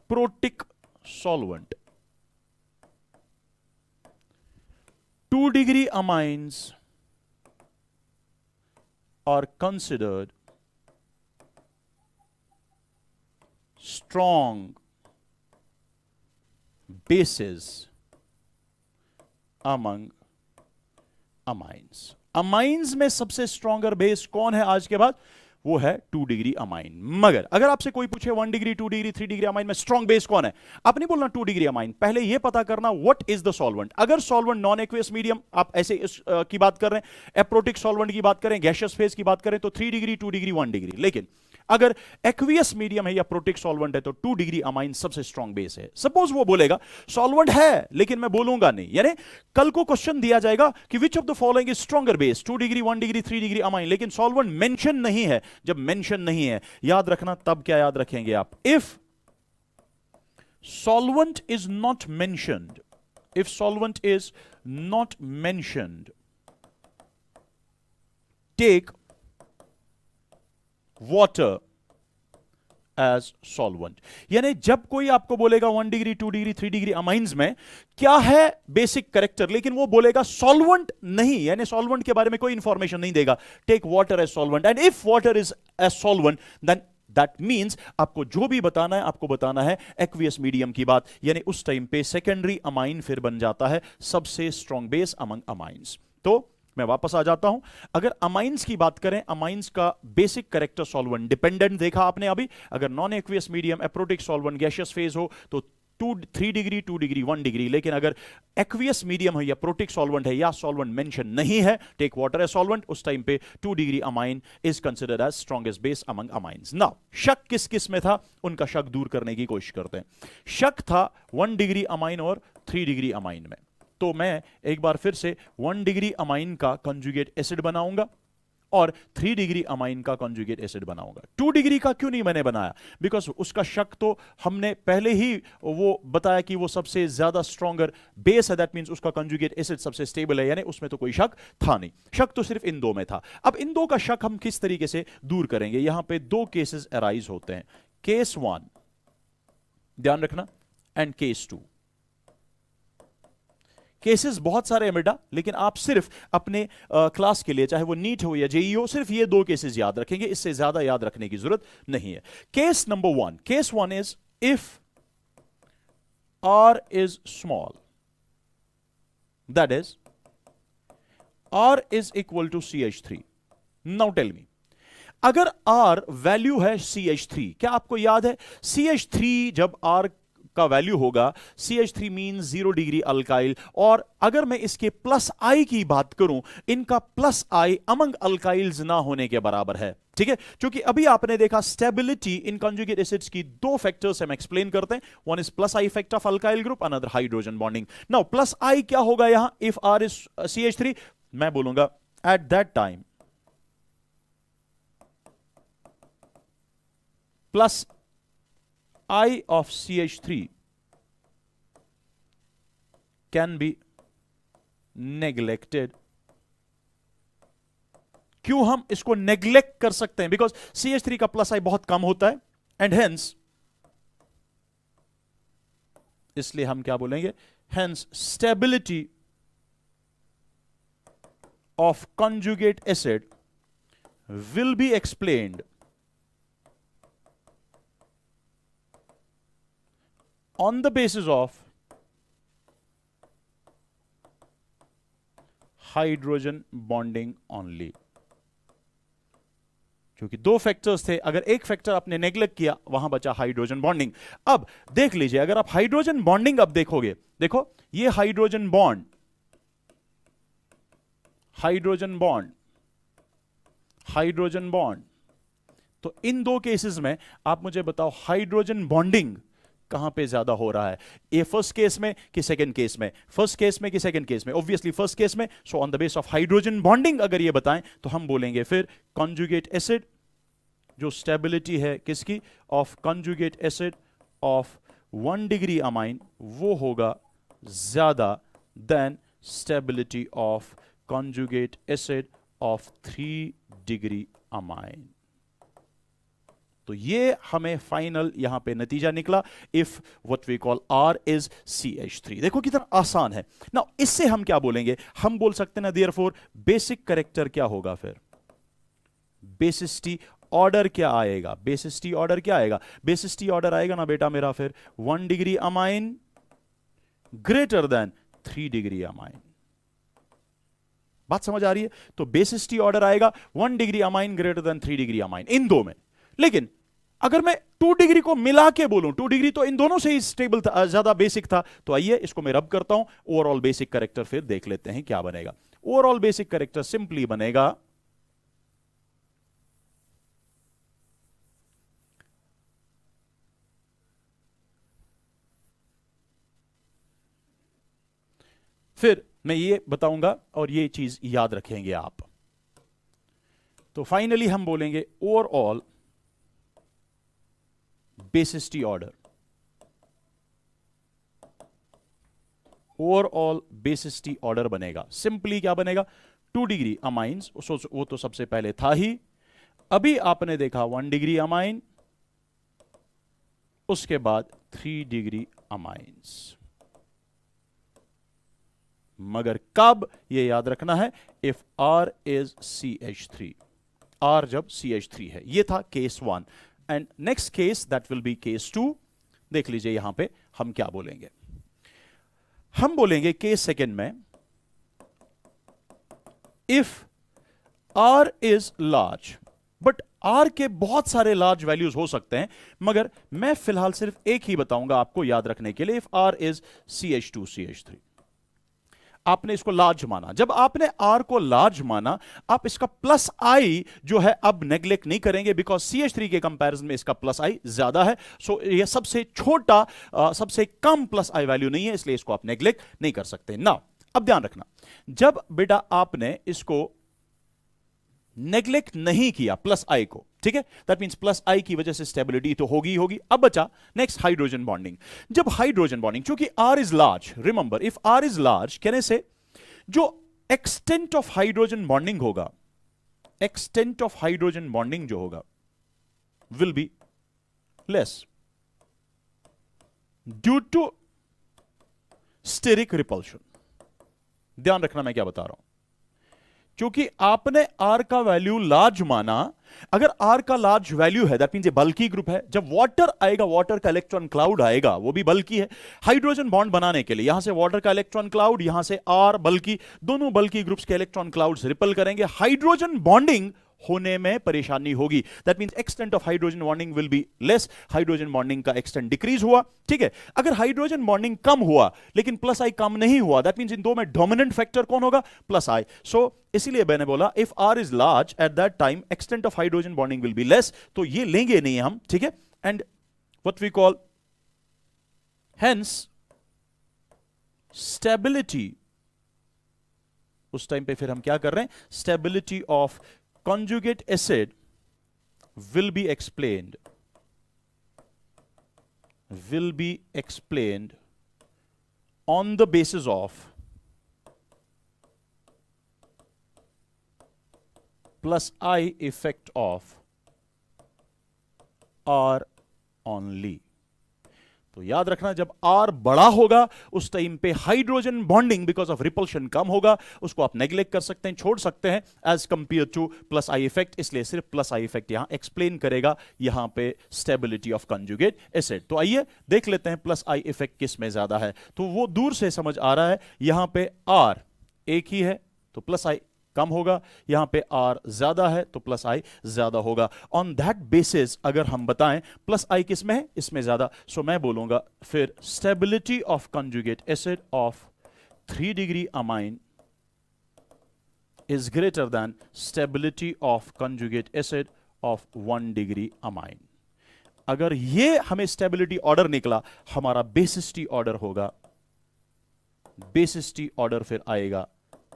protic solvent, 2 degree amines are considered strong bases among amines। amines में सबसे स्ट्रॉन्गर बेस कौन है आज के बाद? वो है 2 डिग्री अमाइन। मगर अगर आपसे कोई पूछे 1 डिग्री 2 डिग्री 3 डिग्री अमाइन में स्ट्रॉन्ग बेस कौन है, आप नहीं बोलना 2 डिग्री अमाइन, पहले ये पता करना व्हाट इज द सॉल्वेंट। अगर सॉल्वेंट नॉन एक्वियस मीडियम, आप ऐसे की बात कर रहे हैं, एप्रोटिक सॉल्वेंट की बात करें, गैसियस फेज की बात करें, तो 3 डिग्री 2 डिग्री 1 डिग्री। लेकिन अगर एक्वियस मीडियम है या प्रोटिक सॉल्वेंट है तो 2 डिग्री अमाइन सबसे स्ट्रॉन्ग बेस है। सपोज वो बोलेगा सॉल्वेंट है लेकिन मैं बोलूंगा नहीं, यानी कल को क्वेश्चन दिया जाएगा कि which of the following is stronger base, 2 degree 1 degree 3 degree amine, लेकिन सॉल्वेंट मेंशन नहीं है। जब मेंशन नहीं है, याद रखना तब क्या याद रखेंगे आप? If solvent is not mentioned, if solvent is not mentioned, take water as solvent. यानी जब कोई आपको बोलेगा 1 डिग्री 2 डिग्री 3 डिग्री अमाइंस में क्या है बेसिक करेक्टर, लेकिन वो बोलेगा सॉल्वेंट नहीं, यानी सॉल्वेंट के बारे में कोई इंफॉर्मेशन नहीं देगा, take water as solvent. And if water is as solvent then that means आपको जो भी बताना है, आपको बताना है एक्वियस मीडियम की बात, यानी उस टाइम पे सेकेंडरी अमाइन फिर बन जाता है सबसे स्ट्रॉन्ग बेस अमंग अमाइंस। तो मैं वापस आ जाता हूं, अगर अमाइंस की बात करें, अमाइंस का बेसिक करेक्टर सॉल्वेंट डिपेंडेंट देखा आपने अभी। अगर non aqueous medium, aprotic solvent, gaseous phase हो तो 3 डिग्री 2 डिग्री 1 डिग्री। लेकिन अगर एक्वियस मीडियम है या प्रोटिक सॉल्वेंट है या सॉल्वेंट मेंशन नहीं है, टेक वाटर एज सॉल्वेंट, उस टाइम पे 2 degree amine is considered as strongest base among amines. Now शक किस किस में था, उनका शक दूर करने की कोशिश करते हैं। शक था 1 डिग्री अमाइन और 3 डिग्री अमाइन में। तो मैं एक बार फिर से 1 डिग्री अमाइन का कंजुगेट एसिड बनाऊंगा और 3 डिग्री अमाइन का कॉन्जुगेट एसिड बनाऊंगा। 2 डिग्री का क्यों नहीं मैंने बनाया? बिकॉज उसका शक तो हमने पहले ही वो बताया कि वो सबसे ज्यादा स्ट्रॉन्गर बेस है, दैट मींस उसका कॉन्जुगेट एसिड सबसे स्टेबल है, यानी उसमें तो कोई शक था नहीं। शक तो सिर्फ इन दो में था। अब इन दो का शक हम किस तरीके से दूर करेंगे? यहां पे दो केसेस अराइज होते हैं, केस 1 ध्यान रखना एंड केस 2। केसेस बहुत सारे हैं बेटा, लेकिन आप सिर्फ अपने क्लास के लिए, चाहे वो नीट हो या जेई हो, सिर्फ ये दो केसेस याद रखेंगे, इससे ज्यादा याद रखने की जरूरत नहीं है। Case number 1, case 1 is if R is small, that is R is equal to CH3. Now tell me, अगर R वैल्यू है CH3, क्या आपको याद है CH3 जब R का वैल्यू होगा, CH3 मीन 0 डिग्री अल्काइल, और अगर मैं इसके प्लस आई की बात करूं, इनका प्लस आई अमंग अल्काइल्स ना होने के बराबर है। ठीक है, क्योंकि अभी आपने देखा स्टेबिलिटी इन कंजुगेट एसिड्स की दो फैक्टर्स हम एक्सप्लेन करते हैं, one is plus I effect of alkyl group, another hydrogen bonding. Now plus I क्या होगा यहां? इफ आर इज CH3, मैं बोलूंगा at that time plus I of CH3 can be neglected. क्यों हम इसको नेग्लेक्ट कर सकते हैं? बिकॉज CH3 का प्लस आई बहुत कम होता है, एंड हेंस, इसलिए हम क्या बोलेंगे? Hence stability of conjugate acid will be explained on the basis of hydrogen bonding only. क्योंकि दो फैक्टर्स थे, अगर एक फैक्टर आपने नेग्लेक्ट किया, वहां बचा हाइड्रोजन बॉन्डिंग। अब देख लीजिए, अगर आप हाइड्रोजन बॉन्डिंग अब देखोगे, देखो ये hydrogen bond, hydrogen bond, hydrogen bond, तो इन दो केसेस में आप मुझे बताओ हाइड्रोजन बॉन्डिंग कहां पे ज्यादा हो रहा है? ये फर्स्ट केस में कि सेकंड केस में? फर्स्ट केस में कि सेकंड केस में? ऑब्वियसली फर्स्ट केस में। So on the base of hydrogen bonding अगर ये बताएं, तो हम बोलेंगे फिर कॉन्जुगेट एसिड, जो स्टेबिलिटी है किसकी? Of conjugate acid of 1 degree amine, वो होगा ज्यादा than stability of conjugate acid of 3 degree amine. तो ये हमें फाइनल यहां पे नतीजा निकला, if what we call R is CH3। देखो कितना आसान है ना। इससे हम क्या बोलेंगे? हम बोल सकते हैं ना, देयरफॉर बेसिक कैरेक्टर क्या होगा? फिर बेसिसिटी ऑर्डर क्या आएगा? बेसिसिटी ऑर्डर क्या आएगा? बेसिसिटी ऑर्डर आएगा ना बेटा मेरा फिर 1 degree amine greater than 3 degree amine. बात समझ आ रही है? तो बेसिसिटी ऑर्डर आएगा 1 degree amine greater than 3 degree amine, इन दो में। लेकिन अगर मैं 2 डिग्री को मिला के बोलूं, 2 डिग्री तो इन दोनों से ही स्टेबल था, ज्यादा बेसिक था, तो आइए इसको मैं रब करता हूं। ओवरऑल बेसिक कैरेक्टर फिर देख लेते हैं क्या बनेगा। ओवरऑल बेसिक कैरेक्टर सिंपली बनेगा फिर मैं ये बताऊंगा और ये चीज याद रखेंगे आप। तो फाइनली हम बोलेंगे overall basicity order, overall basicity order बनेगा। सिंपली क्या बनेगा? 2 डिग्री अमाइंस, वो तो सबसे पहले था ही। अभी आपने देखा 1 डिग्री अमाइन, उसके बाद 3 डिग्री अमाइंस। मगर कब? ये याद रखना है, if R is CH3, R जब CH3 है। ये था case 1, and next case that will be case 2। देख लीजिए यहां पे हम क्या बोलेंगे। हम बोलेंगे केस सेकंड में, if R is large, but R के बहुत सारे लार्ज वैल्यूज हो सकते हैं, मगर मैं फिलहाल सिर्फ एक ही बताऊंगा आपको याद रखने के लिए। If R is CH2 CH3, आपने इसको लार्ज माना। जब आपने R को लार्ज माना, आप इसका प्लस आई जो है अब नेग्लेक्ट नहीं करेंगे, बिकॉज CH3 के कंपैरिजन में इसका प्लस आई ज्यादा है। सो ये सबसे छोटा, सबसे कम प्लस आई वैल्यू नहीं है, इसलिए इसको आप नेग्लेक्ट नहीं कर सकते ना। अब ध्यान रखना, जब बेटा आपने इसको नेग्लेक्ट नहीं किया प्लस आई को, ठीक है, दैट मींस प्लस आई की वजह से स्टेबिलिटी तो होगी ही होगी। अब बचा नेक्स्ट हाइड्रोजन बॉन्डिंग। जब हाइड्रोजन बॉन्डिंग, चूंकि R is large, remember if R is large कहने से जो एक्सटेंट ऑफ हाइड्रोजन बॉन्डिंग होगा, एक्सटेंट ऑफ हाइड्रोजन बॉन्डिंग जो होगा will be less due to steric repulsion. ध्यान रखना मैं क्या बता रहा हूं, क्योंकि आपने आर का वैल्यू लार्ज माना, अगर आर का लार्ज वैल्यू है दैट मींस ये बल्की ग्रुप है, जब वाटर आएगा, वाटर का इलेक्ट्रॉन क्लाउड आएगा, वो भी बल्की है, हाइड्रोजन बॉन्ड बनाने के लिए यहां से वाटर का इलेक्ट्रॉन क्लाउड, यहां से आर बल्की, दोनों बल्की ग्रुप्स के इलेक्ट्रॉन क्लाउड्स रिपल करेंगे, हाइड्रोजन बॉन्डिंग होने में परेशानी होगी। That means extent of hydrogen bonding will be less, hydrogen bonding का एक्सटेंट डिक्रीज हुआ, ठीक है। अगर हाइड्रोजन बॉन्डिंग कम हुआ लेकिन प्लस आई कम नहीं हुआ, दैट मींस इन दो में डोमिनेंट फैक्टर कौन होगा, प्लस आई। सो इसीलिए मैंने बोला if R is large at that time extent of hydrogen bonding will be less, तो ये लेंगे नहीं हम, ठीक है। And what we call hence stability, उस टाइम पे फिर हम क्या कर रहे हैं, stability of conjugate acid will be explained on the basis of plus I effect of R only। तो याद रखना जब R बड़ा होगा उस टाइम पे hydrogen bonding because of repulsion कम होगा, उसको आप नेग्लेक्ट कर सकते हैं, छोड़ सकते हैं as compare to plus I effect. इसलिए सिर्फ प्लस आई इफेक्ट यहां एक्सप्लेन करेगा यहां पे स्टेबिलिटी ऑफ कंजुगेट एसिड। तो आइए देख लेते हैं प्लस आई इफेक्ट किस में ज्यादा है। तो वो दूर से समझ आ रहा है, यहां पे R एक ही है तो प्लस आई कम होगा, यहां पे R ज्यादा है तो प्लस आई ज्यादा होगा। ऑन दैट बेसिस अगर हम बताएं प्लस आई किस में है, इसमें ज्यादा, सो मैं बोलूंगा फिर stability of conjugate acid of 3 degree amine is greater than stability of conjugate acid of 1 degree amine. अगर ये हमें स्टेबिलिटी ऑर्डर निकला, हमारा बेसिसिटी ऑर्डर होगा, बेसिसिटी ऑर्डर फिर आएगा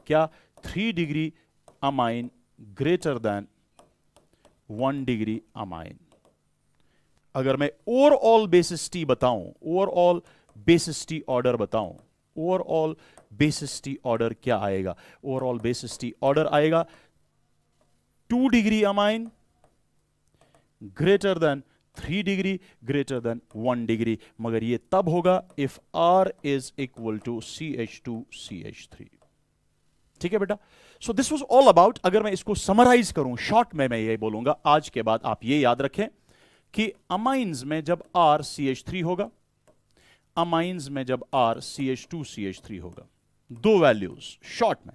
क्या, 3 degree amine greater than 1 degree amine. अगर मैं ओवरऑल बेसिसिटी बताऊं, ओवरऑल बेसिसिटी ऑर्डर बताऊं, ओवरऑल बेसिसिटी ऑर्डर क्या आएगा, ओवरऑल बेसिसिटी ऑर्डर आएगा 2 degree amine greater than 3 degree greater than 1 degree, मगर ये तब होगा if R is equal to CH2CH3। ठीक है बेटा। So this was all about, अगर मैं इसको समराइज करूं शॉर्ट में, मैं ये बोलूंगा आज के बाद आप ये याद रखें कि अमाइंस में जब R CH3 होगा, अमाइंस में जब R CH2CH3 होगा, दो वैल्यूज शॉर्ट में,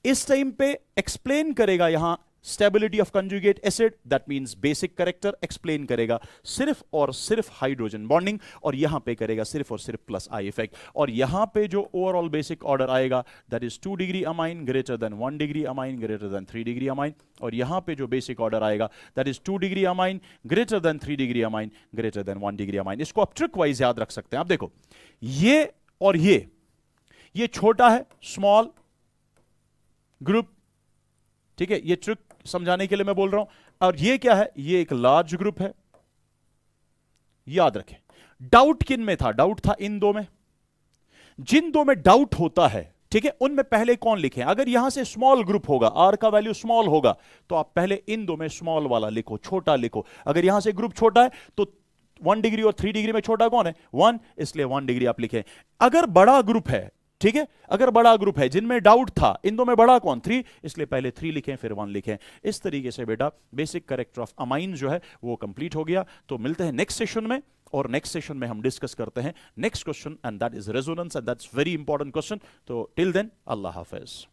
इस टाइम पे एक्सप्लेन करेगा यहां stability of conjugate acid, that means basic character explain करेगा सिर्फ और सिर्फ हाइड्रोजन बॉन्डिंग, और यहां पे करेगा सिर्फ और सिर्फ प्लस आई इफेक्ट। और यहां पे जो ओवरऑल बेसिक ऑर्डर आएगा that is 2 degree amine greater than 1 degree amine greater than 3 degree amine, और यहां पे जो बेसिक ऑर्डर आएगा that is 2 degree amine greater than 3 degree amine greater than 1 degree amine. इसको आप ट्रिक वाइज याद रख सकते हैं। आप देखो ये और ये छोटा है, स्मॉल ग्रुप, ठीक है, ये ट्रिक समझाने के लिए मैं बोल रहा हूं। और ये क्या है, ये एक लार्ज ग्रुप है, याद रखें। डाउट किन में था, डाउट था इन दो में, जिन दो में डाउट होता है, ठीक है, उनमें पहले कौन लिखें। अगर यहां से स्मॉल ग्रुप होगा, आर का वैल्यू स्मॉल होगा, तो आप पहले इन दो में स्मॉल वाला लिखो, छोटा लिखो। अगर यहां से ग्रुप छोटा है तो 1 डिग्री और 3 डिग्री में छोटा कौन है, 1, इसलिए 1 डिग्री आप लिखें। अगर बड़ा ग्रुप है, ठीक है, अगर बड़ा ग्रुप है जिनमें डाउट था, इन दो में बड़ा कौन, 3, इसलिए पहले 3 लिखें फिर 1 लिखें। इस तरीके से बेटा बेसिक कैरेक्टर ऑफ अमाइन जो है वो कंप्लीट हो गया। तो मिलते हैं नेक्स्ट सेशन में, और नेक्स्ट सेशन में हम डिस्कस करते हैं next question, and that is resonance, and that's very important question. तो टिल देन अल्लाह हाफिज।